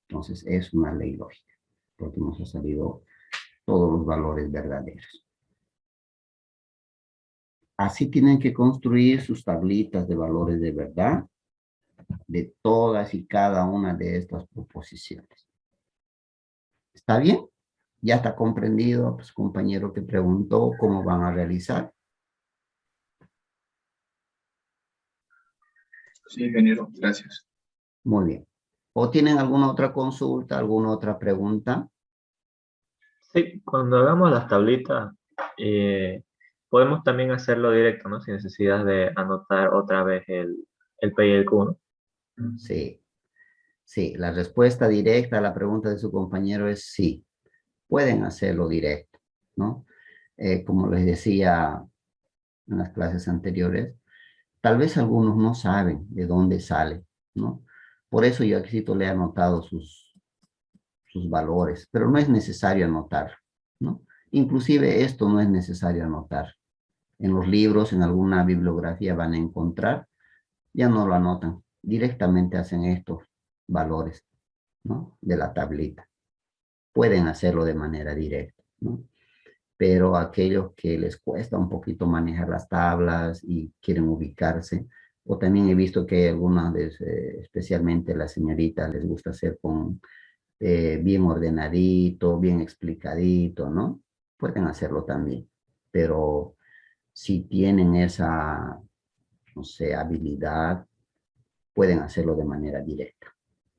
Entonces es una ley lógica, porque nos ha salido todos los valores verdaderos. Así tienen que construir sus tablitas de valores de verdad de todas y cada una de estas proposiciones. ¿Está bien? Ya está comprendido, pues, compañero que preguntó cómo van a realizar. Sí, ingeniero, gracias. Muy bien. ¿O tienen alguna otra consulta, alguna otra pregunta? Sí, cuando hagamos las tablitas, podemos también hacerlo directo, ¿no? Sin necesidad de anotar otra vez el P y el Q, ¿no? Sí. Sí, la respuesta directa a la pregunta de su compañero es sí. Pueden hacerlo directo, ¿no? Como les decía en las clases anteriores, tal vez algunos no saben de dónde sale, ¿no? Por eso yo aquí le he anotado sus valores, pero no es necesario anotar, ¿no? Inclusive esto no es necesario anotar. En los libros, en alguna bibliografía van a encontrar, ya no lo anotan, directamente hacen estos valores, ¿no? De la tablita. Pueden hacerlo de manera directa, ¿no? Pero aquellos que les cuesta un poquito manejar las tablas y quieren ubicarse, o también he visto que algunas, especialmente las señoritas, les gusta hacer con bien ordenadito, bien explicadito, ¿no? Pueden hacerlo también, pero si tienen esa, no sé, habilidad, pueden hacerlo de manera directa,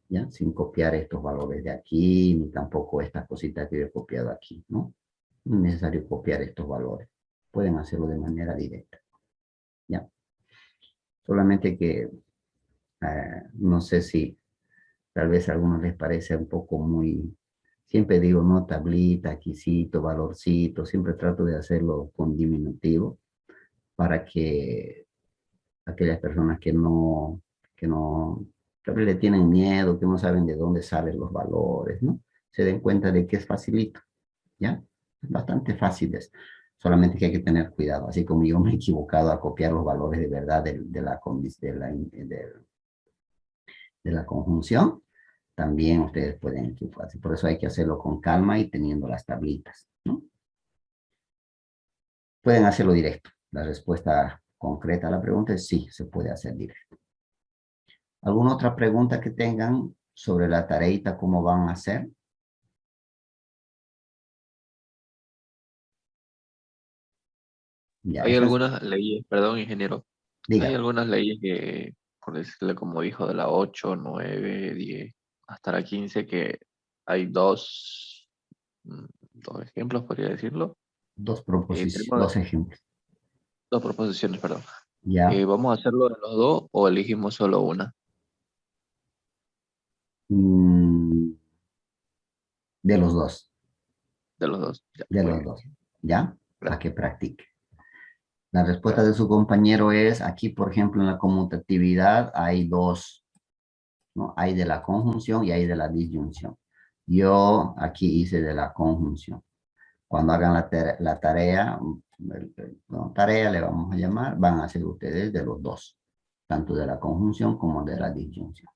¿ya? Sin copiar estos valores de aquí, ni tampoco estas cositas que yo he copiado aquí, ¿no? No es necesario copiar estos valores. Pueden hacerlo de manera directa, ¿ya? Solamente que no sé si tal vez a algunos les parece un poco muy, siempre digo, no, tablita, aquícito, valorcito, siempre trato de hacerlo con diminutivo para que aquellas personas que no, tal vez le tienen miedo, que no saben de dónde salen los valores, ¿no? Se den cuenta de que es facilito, ¿ya? Es bastante fáciles, solamente que hay que tener cuidado, así como yo me he equivocado a copiar los valores de verdad de la conjunción, también ustedes pueden equivocarse. Por eso hay que hacerlo con calma y teniendo las tablitas, ¿no? Pueden hacerlo directo. La respuesta concreta a la pregunta es sí, se puede hacer directo. ¿Alguna otra pregunta que tengan sobre la tareita, cómo van a hacer? Ya, Hay esas, algunas leyes, perdón, ingeniero, hay diga. algunas leyes que, por decirle como dijo, de la 8, 9, 10, hasta la 15, que hay dos ejemplos, podría decirlo. Tenemos Dos ejemplos. dos proposiciones, perdón. Ya. ¿Vamos a hacerlo de los dos o elegimos solo una Mm, de los dos. de los dos? Ya, De muy los bien. dos. ¿Ya? Para Gracias. que practique. La respuesta de Gracias. su compañero es, aquí por ejemplo en la conmutatividad hay dos, ¿no? Hay de la conjunción y hay de la disyunción. Yo aquí hice de la conjunción. Cuando hagan la tarea, no, tarea le vamos a llamar, van a hacer ustedes de los dos, tanto de la conjunción como de la disyunción.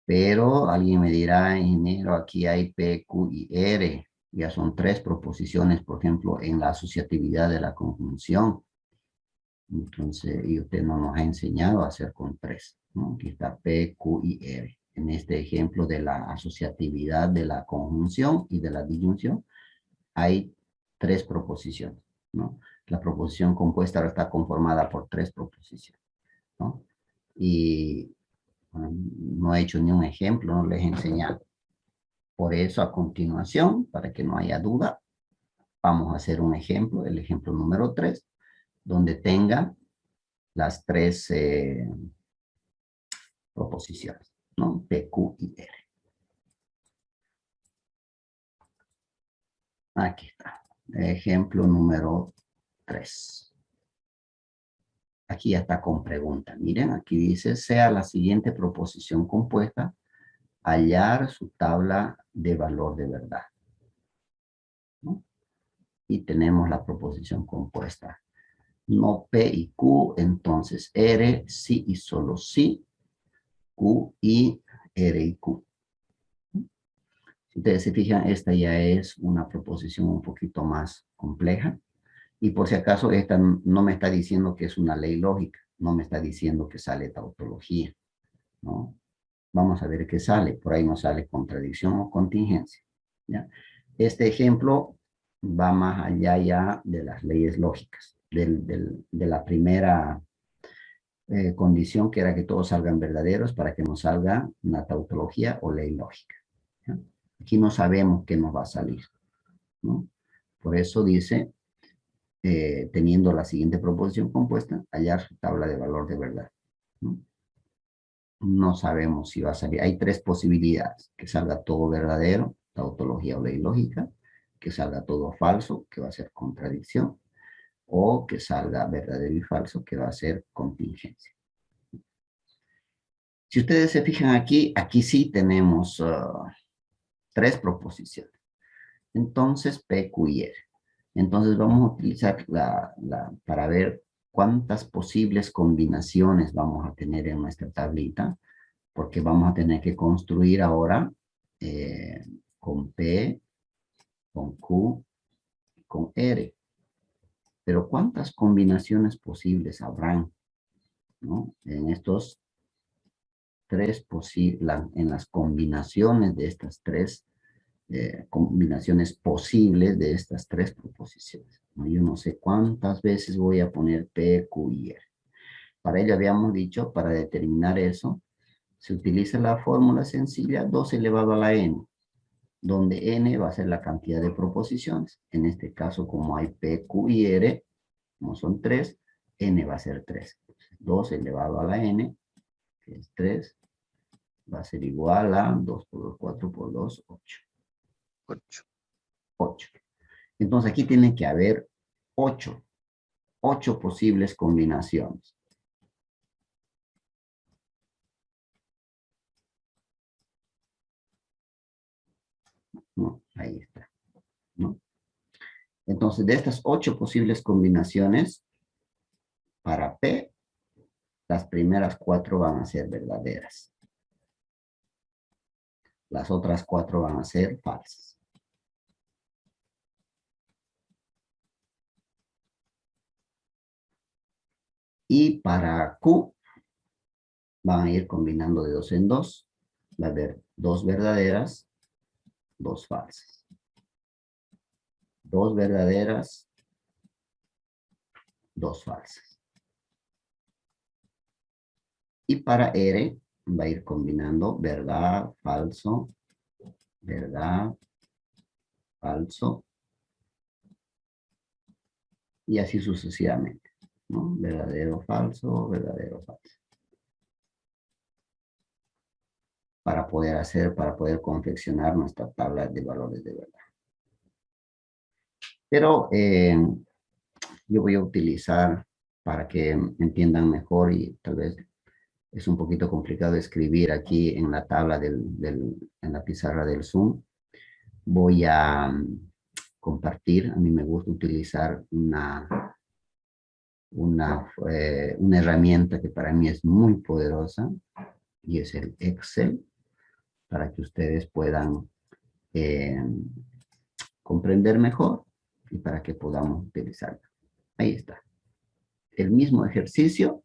Pero alguien me dirá, ingeniero, aquí hay P, Q y R. Ya son tres proposiciones, por ejemplo, en la asociatividad de la conjunción. Entonces, y usted no nos ha enseñado a hacer con tres, ¿no? Aquí está P, Q y R. En este ejemplo de la asociatividad de la conjunción y de la disyunción, hay tres proposiciones, ¿no? La proposición compuesta está conformada por tres proposiciones, ¿no? Y no he hecho ni un ejemplo, no les he enseñado. Por eso, a continuación, para que no haya duda, vamos a hacer un ejemplo, el ejemplo número 3, donde tenga las tres proposiciones, ¿no? P, Q y R. Aquí está. Ejemplo número 3. Aquí ya está con pregunta. Miren, aquí dice, sea la siguiente proposición compuesta, hallar su tabla de valor de verdad, ¿no? Y tenemos la proposición compuesta. No P y Q, entonces R, sí y solo sí, Q y R y Q. Si ustedes se fijan, esta ya es una proposición un poquito más compleja. Y por si acaso, esta no me está diciendo que es una ley lógica, no me está diciendo que sale tautología, ¿no? Vamos a ver qué sale. Por ahí nos sale contradicción o contingencia, ¿ya? Este ejemplo va más allá ya de las leyes lógicas, de la primera condición, que era que todos salgan verdaderos para que nos salga una tautología o ley lógica, ¿ya? Aquí no sabemos qué nos va a salir, ¿no? Por eso dice, teniendo la siguiente proposición compuesta, hallar su tabla de valor de verdad, ¿no? No sabemos si va a salir. Hay tres posibilidades: que salga todo verdadero, tautología o ley lógica; que salga todo falso, que va a ser contradicción; o que salga verdadero y falso, que va a ser contingencia. Si ustedes se fijan aquí, aquí sí tenemos tres proposiciones. Entonces, P, Q y R. Entonces vamos a utilizar para ver cuántas posibles combinaciones vamos a tener en nuestra tablita, porque vamos a tener que construir ahora con P, con Q, con R. Pero ¿cuántas combinaciones posibles habrán, ¿no? En estos tres en las combinaciones de estas tres combinaciones posibles de estas tres proposiciones, ¿no? Yo no sé cuántas veces voy a poner P, Q y R. Para ello habíamos dicho, para determinar eso, se utiliza la fórmula sencilla 2 elevado a la n, donde n va a ser la cantidad de proposiciones. En este caso, como hay P, Q y R, como son 3, n va a ser 3. 2 elevado a la n, que es 3, va a ser igual a 2 por 2, 4 por 2, 8. 8. 8. Entonces aquí tiene que haber 8 posibles combinaciones. ¿No? Ahí está. ¿No? Entonces, de estas 8 posibles combinaciones, para P, las primeras 4 van a ser verdaderas. Las otras 4 van a ser falsas. Y para Q, van a ir combinando de 2 en 2. Va a haber 2 verdaderas, 2 falsas. 2 verdaderas, 2 falsas. Y para R, va a ir combinando verdad, falso, verdad, falso. Y así sucesivamente, ¿no? Verdadero, falso, verdadero, falso. Para poder confeccionar nuestra tabla de valores de verdad. Pero yo voy a utilizar, para que entiendan mejor, y tal vez es un poquito complicado escribir aquí en la tabla en la pizarra del Zoom, voy a compartir. A mí me gusta utilizar una herramienta que para mí es muy poderosa, y es el Excel, para que ustedes puedan comprender mejor y para que podamos utilizarlo. Ahí está. El mismo ejercicio,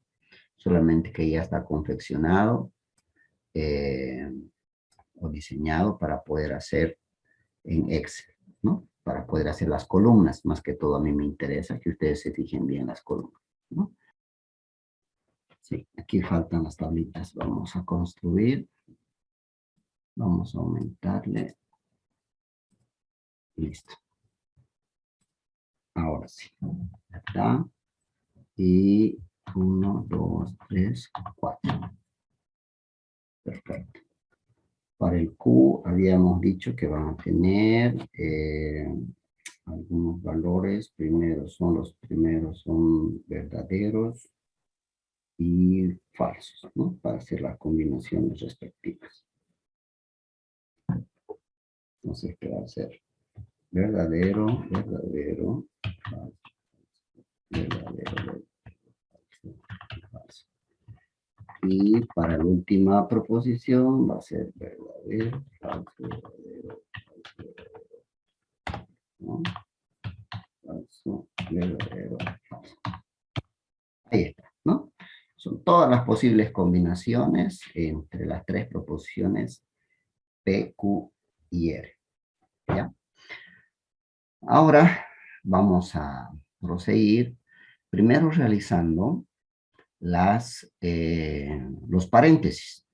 solamente que ya está confeccionado o diseñado para poder hacer en Excel, ¿no? Para poder hacer las columnas. Más que todo a mí me interesa que ustedes se fijen bien las columnas, ¿no? Sí, aquí faltan las tablitas. Vamos a construir. Vamos a aumentarle. Listo. Ahora sí. Acá. Y 1, 2, 3, 4. Perfecto. Para el Q habíamos dicho que van a tener algunos valores. Los primeros son verdaderos y falsos, ¿no? Para hacer las combinaciones respectivas. Entonces, ¿qué va a ser? Verdadero, verdadero, falso, verdadero, falso, falso. Y para la última proposición va a ser verdadero, falso, verdadero, falso, verdadero, ¿no? Falso, verdadero, falso. Ahí está, ¿no? Son todas las posibles combinaciones entre las 3 proposiciones P, Q y R. ¿Ya? Ahora vamos a proseguir primero realizando los paréntesis.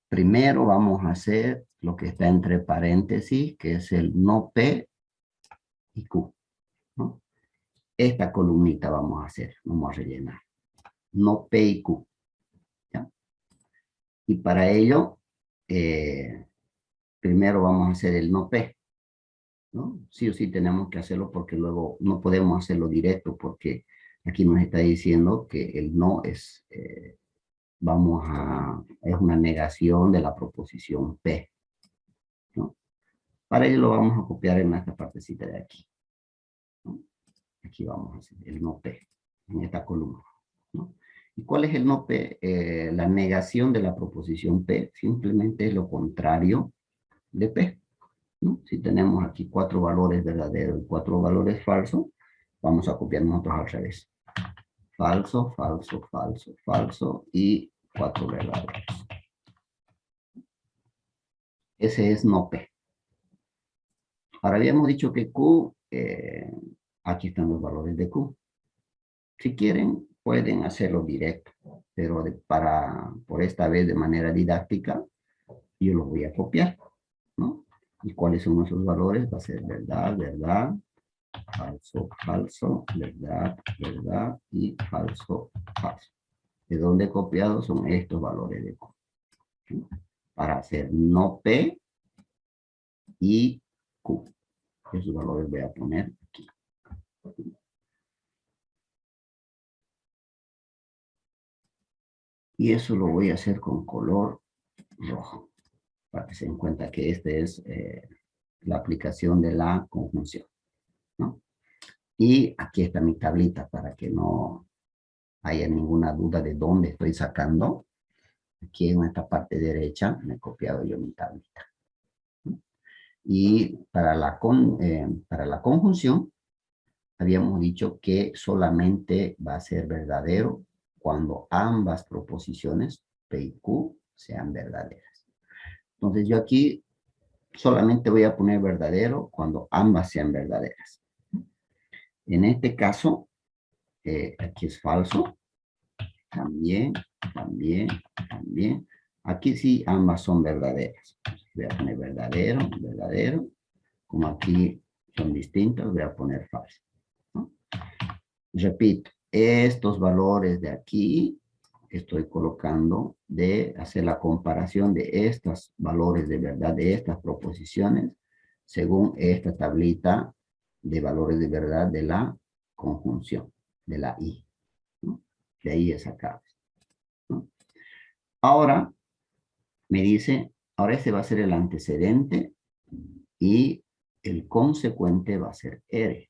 Primero vamos a hacer lo que está entre paréntesis, que es el no P y Q, ¿no? Esta columnita vamos a hacer, vamos a rellenar. No P y Q. ¿Ya? Y para ello, primero vamos a hacer el no P, ¿no? Sí o sí tenemos que hacerlo, porque luego no podemos hacerlo directo, porque aquí nos está diciendo que el no es, es una negación de la proposición P, ¿no? Para ello lo vamos a copiar en esta partecita de aquí, ¿no? Aquí vamos a hacer el no P, en esta columna, ¿no? ¿Y cuál es el no P? La negación de la proposición P simplemente es lo contrario de P, ¿no? Si tenemos aquí 4 valores verdaderos y 4 valores falsos, vamos a copiar nosotros al revés. Falso, falso, falso, falso y 4 verdaderos. Ese es no P. Ahora habíamos dicho que Q, aquí están los valores de Q. Si quieren, pueden hacerlo directo, pero por esta vez de manera didáctica, yo los voy a copiar, ¿no? ¿Y cuáles son esos valores? Va a ser verdad, verdad, falso, falso, verdad, verdad y falso, falso. ¿De dónde he copiado? Son estos valores de Q. ¿no? Para hacer no P y Q. Esos valores voy a poner aquí. Y eso lo voy a hacer con color rojo, para que se den cuenta que esta es la aplicación de la conjunción, ¿no? Y aquí está mi tablita para que no haya ninguna duda de dónde estoy sacando. Aquí en esta parte derecha me he copiado yo mi tablita, ¿no? Y para la conjunción, habíamos dicho que solamente va a ser verdadero cuando ambas proposiciones P y Q sean verdaderas. Entonces yo aquí solamente voy a poner verdadero cuando ambas sean verdaderas. En este caso, aquí es falso. También. Aquí sí ambas son verdaderas. Voy a poner verdadero. Como aquí son distintas, voy a poner falso, ¿no? Repito, estos valores de aquí estoy colocando de hacer la comparación de estos valores de verdad, de estas proposiciones, según esta tablita de valores de verdad de la conjunción, de la I, ¿no? De ahí es sacado, ¿no? Ahora me dice, ahora este va a ser el antecedente y el consecuente va a ser R,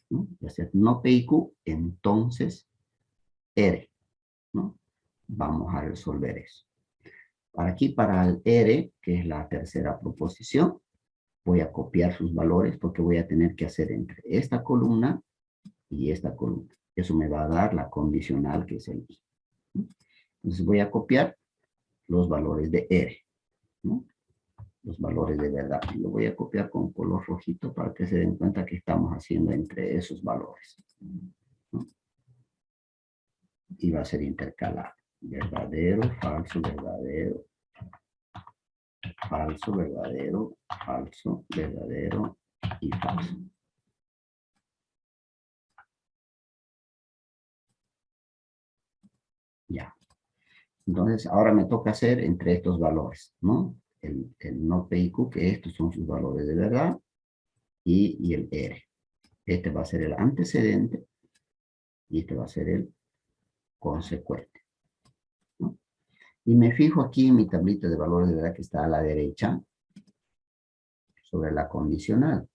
¿no? Va a ser no P y Q, entonces R, ¿no? Vamos a resolver eso. Aquí para el R, que es la tercera proposición, voy a copiar sus valores porque voy a tener que hacer entre esta columna y esta columna. Eso me va a dar la condicional que es el I, ¿no? Entonces voy a copiar los valores de R, ¿no? Los valores de verdad. Lo voy a copiar con color rojito para que se den cuenta que estamos haciendo entre esos valores, ¿no? Y va a ser intercalado. Verdadero, falso, verdadero, falso, verdadero, falso, verdadero y falso. Ya. Entonces, ahora me toca hacer entre estos valores, ¿no? El no P y Q, que estos son sus valores de verdad, y el R. Este va a ser el antecedente y este va a ser el consecuente, ¿no? Y me fijo aquí en mi tablita de valores de verdad que está a la derecha, sobre la condicional.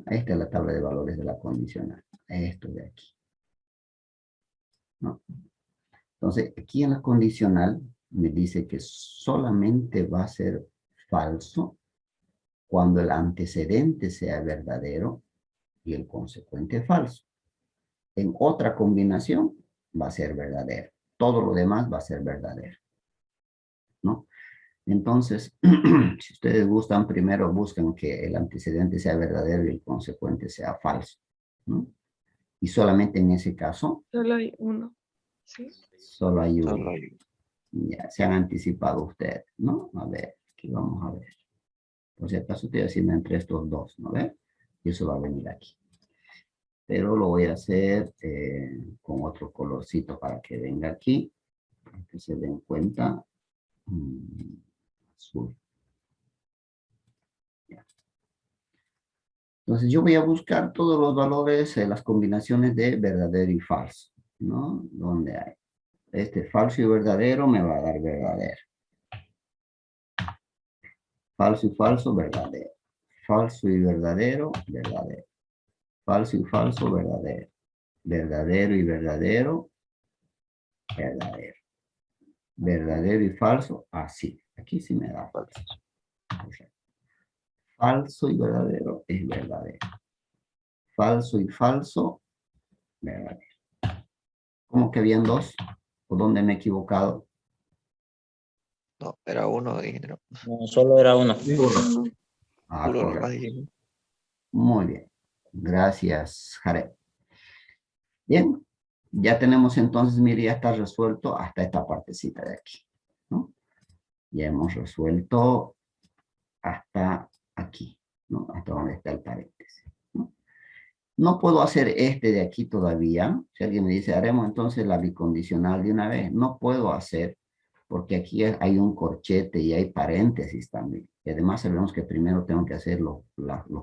Esta es la tabla de valores de la condicional. Esto de aquí, ¿no? Entonces, aquí en la condicional me dice que solamente va a ser falso cuando el antecedente sea verdadero y el consecuente falso. En otra combinación va a ser verdadero. Todo lo demás va a ser verdadero, ¿no? Entonces, si ustedes gustan, primero buscan que el antecedente sea verdadero y el consecuente sea falso, ¿no? Y solamente en ese caso, Solo hay uno. ¿Sí? solo hay uno. Solo hay- Ya se han anticipado ustedes, ¿no? A ver, aquí vamos a ver. Por si acaso estoy haciendo entre estos dos, ¿no ve? Y eso va a venir aquí. Pero lo voy a hacer con otro colorcito para que venga aquí. Para que se den cuenta. Azul. Ya. Entonces yo voy a buscar todos los valores, las combinaciones de verdadero y falso, ¿no? Donde hay. Este falso y verdadero me va a dar verdadero. Falso y falso, verdadero. Falso y verdadero, verdadero. Falso y falso, verdadero. Verdadero y verdadero, verdadero. Verdadero y falso, así. Aquí sí me da falso. Correcto. Falso y verdadero es verdadero. Falso y falso, verdadero. ¿Cómo que habían dos? ¿O dónde me he equivocado? No, era uno, dije, no. No, solo era uno. Uno. Ah, Uno nomás correcto. dijimos. Muy bien. Gracias, Jared. Bien. Ya tenemos entonces, mire, ya está resuelto hasta esta partecita de aquí, ¿no? Ya hemos resuelto hasta aquí, ¿no? Hasta donde está el paréntesis, ¿no? No puedo hacer este de aquí todavía. Si alguien me dice, haremos entonces la bicondicional de una vez. No puedo hacer porque aquí hay un corchete y hay paréntesis también. Y además sabemos que primero tengo que hacer los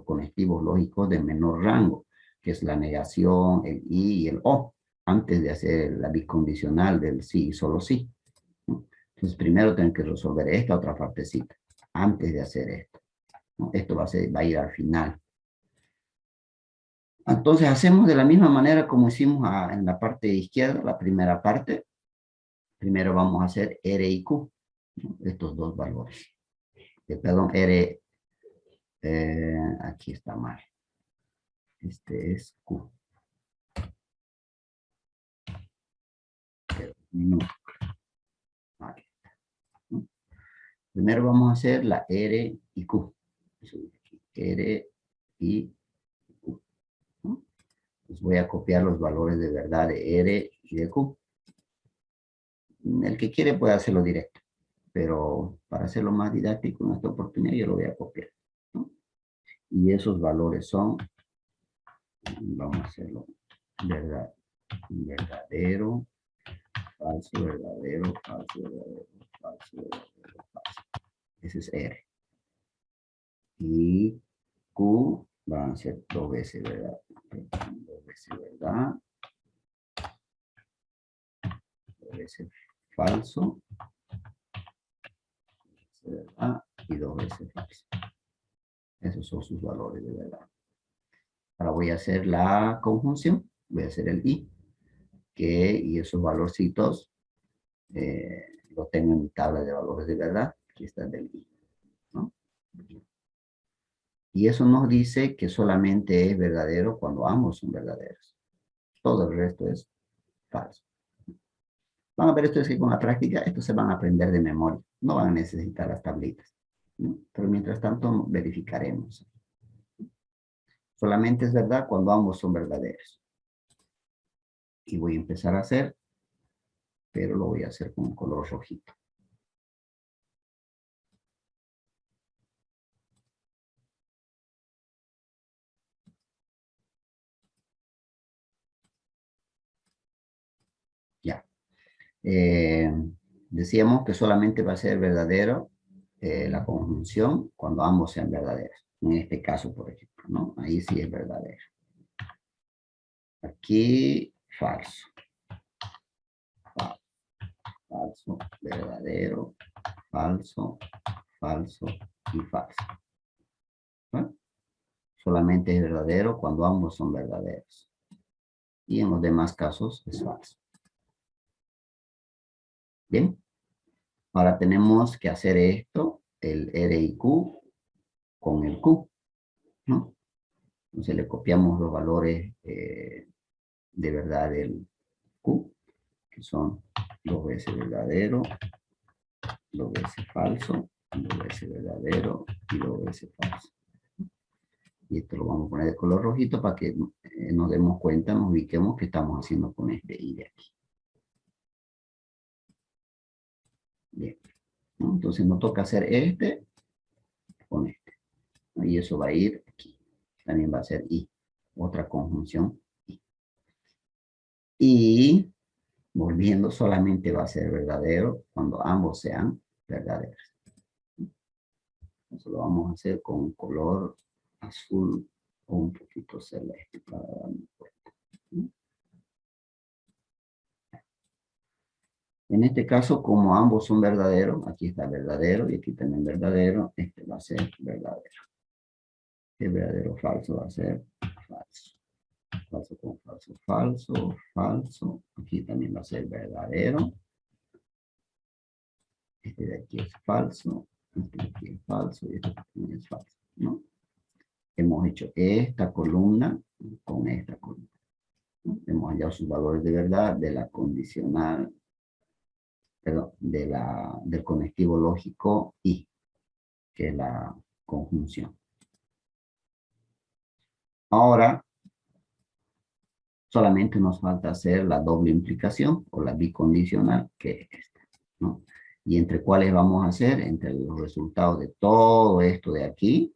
conectivos lógicos de menor rango, que es la negación, el y el o, antes de hacer la bicondicional del sí y solo sí. Entonces primero tengo que resolver esta otra partecita, antes de hacer esto. Esto va a ir al final. Entonces hacemos de la misma manera como hicimos en la parte izquierda, la primera parte. Primero vamos a hacer R y Q, ¿no? Estos dos valores. Perdón, R, aquí está mal. Este es Q. No. Ahí está, ¿no? Primero vamos a hacer la R y Q. R y Q, ¿no? Pues voy a copiar los valores de verdad de R y de Q. El que quiere puede hacerlo directo, pero para hacerlo más didáctico en esta oportunidad yo lo voy a copiar, ¿no? Y esos valores son, vamos a hacerlo, verdadero, falso, verdadero, falso, verdadero, falso, verdadero, falso. Ese es R. Y Q van a ser 2 veces verdad. 2 veces verdad. 2 veces falso. 2 veces verdad y 2 veces falso. Esos son sus valores de verdad. Ahora voy a hacer la conjunción. Voy a hacer el I. Y esos valorcitos los tengo en mi tabla de valores de verdad. Aquí está el del I, ¿no? Y eso nos dice que solamente es verdadero cuando ambos son verdaderos. Todo el resto es falso. Van a ver ustedes que con la práctica estos se van a aprender de memoria. No van a necesitar las tablitas, ¿no? Pero mientras tanto verificaremos. Solamente es verdad cuando ambos son verdaderos. Y voy a empezar a hacer, pero lo voy a hacer con un color rojito. Ya. Decíamos que solamente va a ser verdadero la conjunción cuando ambos sean verdaderos. En este caso, por ejemplo, ¿no? Ahí sí es verdadero. Aquí, falso. Falso, verdadero, falso, falso y falso. ¿No? Solamente es verdadero cuando ambos son verdaderos. Y en los demás casos es falso. Bien. Ahora tenemos que hacer esto, el R y Q, con el Q, ¿no? Entonces le copiamos los valores de verdad del Q, que son 2 veces verdadero, 2 veces falso, 2 veces verdadero y 2 veces falso. Y esto lo vamos a poner de color rojito para que nos demos cuenta, nos ubiquemos qué estamos haciendo con este I de aquí. Bien. ¿No? Entonces nos toca hacer este con este. ¿No? Y eso va a ir aquí. También va a ser I. Otra conjunción I. Y volviendo solamente va a ser verdadero cuando ambos sean verdaderos. Eso lo vamos a hacer con un color azul o un poquito celeste para darnos cuenta. En este caso, como ambos son verdaderos, aquí está verdadero y aquí también verdadero, este va a ser verdadero. El verdadero falso va a ser falso. Falso con falso, falso, falso. Aquí también va a ser verdadero. Este de aquí es falso. Este de aquí es falso y este también es falso, ¿no? Hemos hecho esta columna con esta columna, ¿no? Hemos hallado sus valores de verdad de la condicional, perdón, del conectivo lógico I, que es la conjunción. Ahora, solamente nos falta hacer la doble implicación o la bicondicional, que es esta, ¿no? ¿Y entre cuáles vamos a hacer? Entre los resultados de todo esto de aquí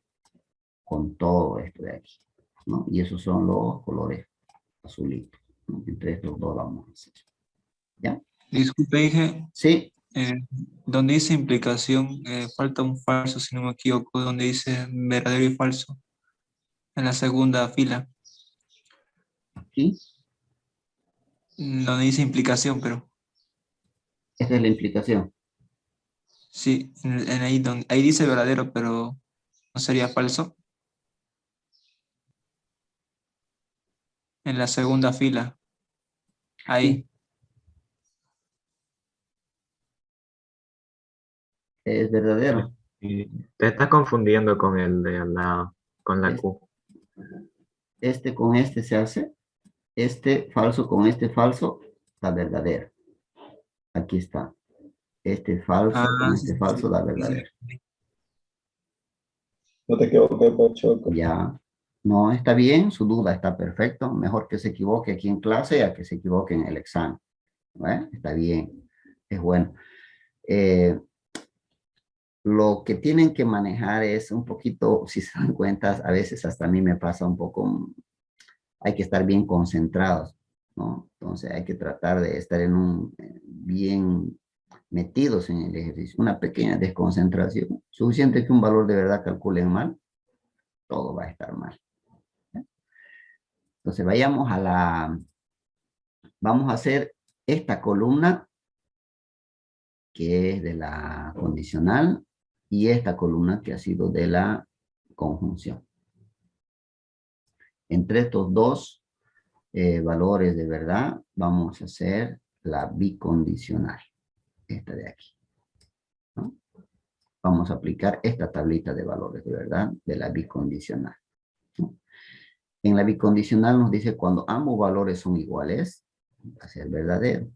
con todo esto de aquí, ¿no? Y esos son los colores azulitos, ¿no? Entre estos dos vamos a hacer. ¿Ya? Disculpe, dije, Sí. Donde dice implicación, falta un falso, si no me equivoco, donde dice verdadero y falso, en la segunda fila, Aquí, donde dice implicación, pero esta es la implicación. sí, ahí dice verdadero, pero ¿no sería falso? En la segunda fila, ahí. Es verdadero. Y te estás confundiendo con el de al lado, con la Q. Este con este se hace. Este falso con este falso da verdadero. Aquí está. Este falso con Sí, este sí, falso da sí, verdadero. sí. No te equivoques, Pachoco. Ya. No está bien, su duda está perfecto. Mejor que se equivoque aquí en clase a que se equivoque en el examen. Está bien. Es bueno. Lo que tienen que manejar es un poquito, si se dan cuenta, a veces hasta a mí me pasa un poco, hay que estar bien concentrados, ¿no? Entonces hay que tratar de estar bien metidos en el ejercicio. Una pequeña desconcentración, suficiente que un valor de verdad calculen mal, todo va a estar mal. Entonces vamos a hacer esta columna que es de la condicional y esta columna que ha sido de la conjunción. Entre estos dos valores de verdad, vamos a hacer la bicondicional, esta de aquí, ¿no? Vamos a aplicar esta tablita de valores de verdad de la bicondicional, ¿no? En la bicondicional nos dice cuando ambos valores son iguales, va a ser verdadero,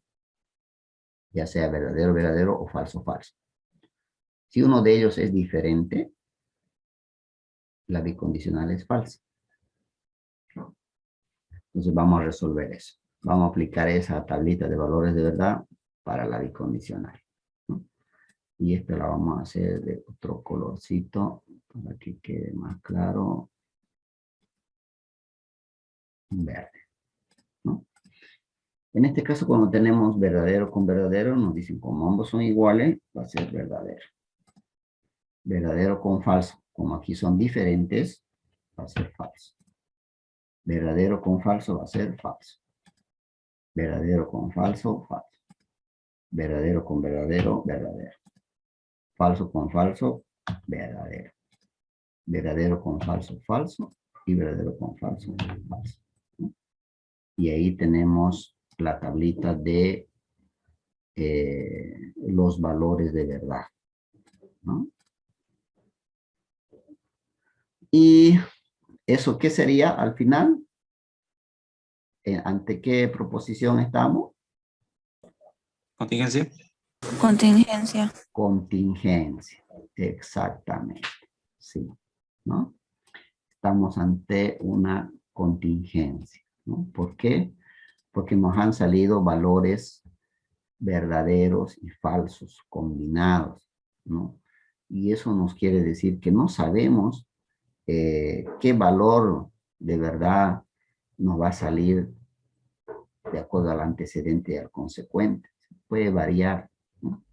ya sea verdadero, verdadero o falso, falso. Si uno de ellos es diferente, la bicondicional es falsa. Entonces vamos a resolver eso. Vamos a aplicar esa tablita de valores de verdad para la bicondicional, ¿no? Y esta la vamos a hacer de otro colorcito para que quede más claro. Verde, ¿no? En este caso, cuando tenemos verdadero con verdadero, nos dicen como ambos son iguales, va a ser verdadero. Verdadero con falso, como aquí son diferentes, va a ser falso. Verdadero con falso va a ser falso. Verdadero con falso, falso. Verdadero con verdadero, verdadero. Falso con falso, verdadero. Verdadero con falso, falso. Y verdadero con falso, falso. Y ahí tenemos la tablita de los valores de verdad, ¿no? Y eso, ¿qué sería al final? ¿Ante qué proposición estamos? Contingencia. Contingencia. Contingencia, exactamente, sí, ¿no? Estamos ante una contingencia, ¿no? ¿Por qué? Porque nos han salido valores verdaderos y falsos combinados, ¿no? Y eso nos quiere decir que no sabemos qué valor de verdad nos va a salir de acuerdo al antecedente y al consecuente. Puede variar, ¿no?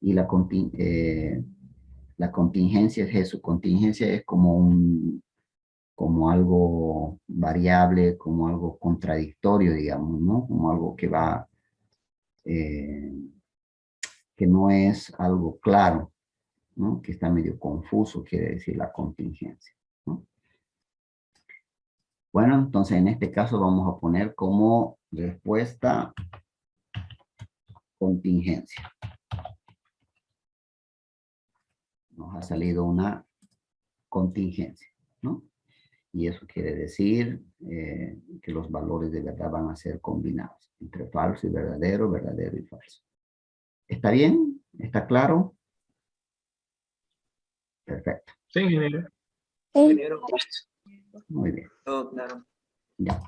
Y la contingencia es eso. Contingencia es como algo variable, como algo contradictorio, digamos, ¿no? Como algo que va, que no es algo claro, ¿no? Que está medio confuso, quiere decir la contingencia, ¿no? Bueno, entonces en este caso vamos a poner como respuesta contingencia. Nos ha salido una contingencia, ¿no? Y eso quiere decir que los valores de verdad van a ser combinados entre falso y verdadero, verdadero y falso. ¿Está bien? ¿Está claro? Perfecto. Sí, ingeniero. Sí. Ingeniero, Muy bien. todo claro. Ya.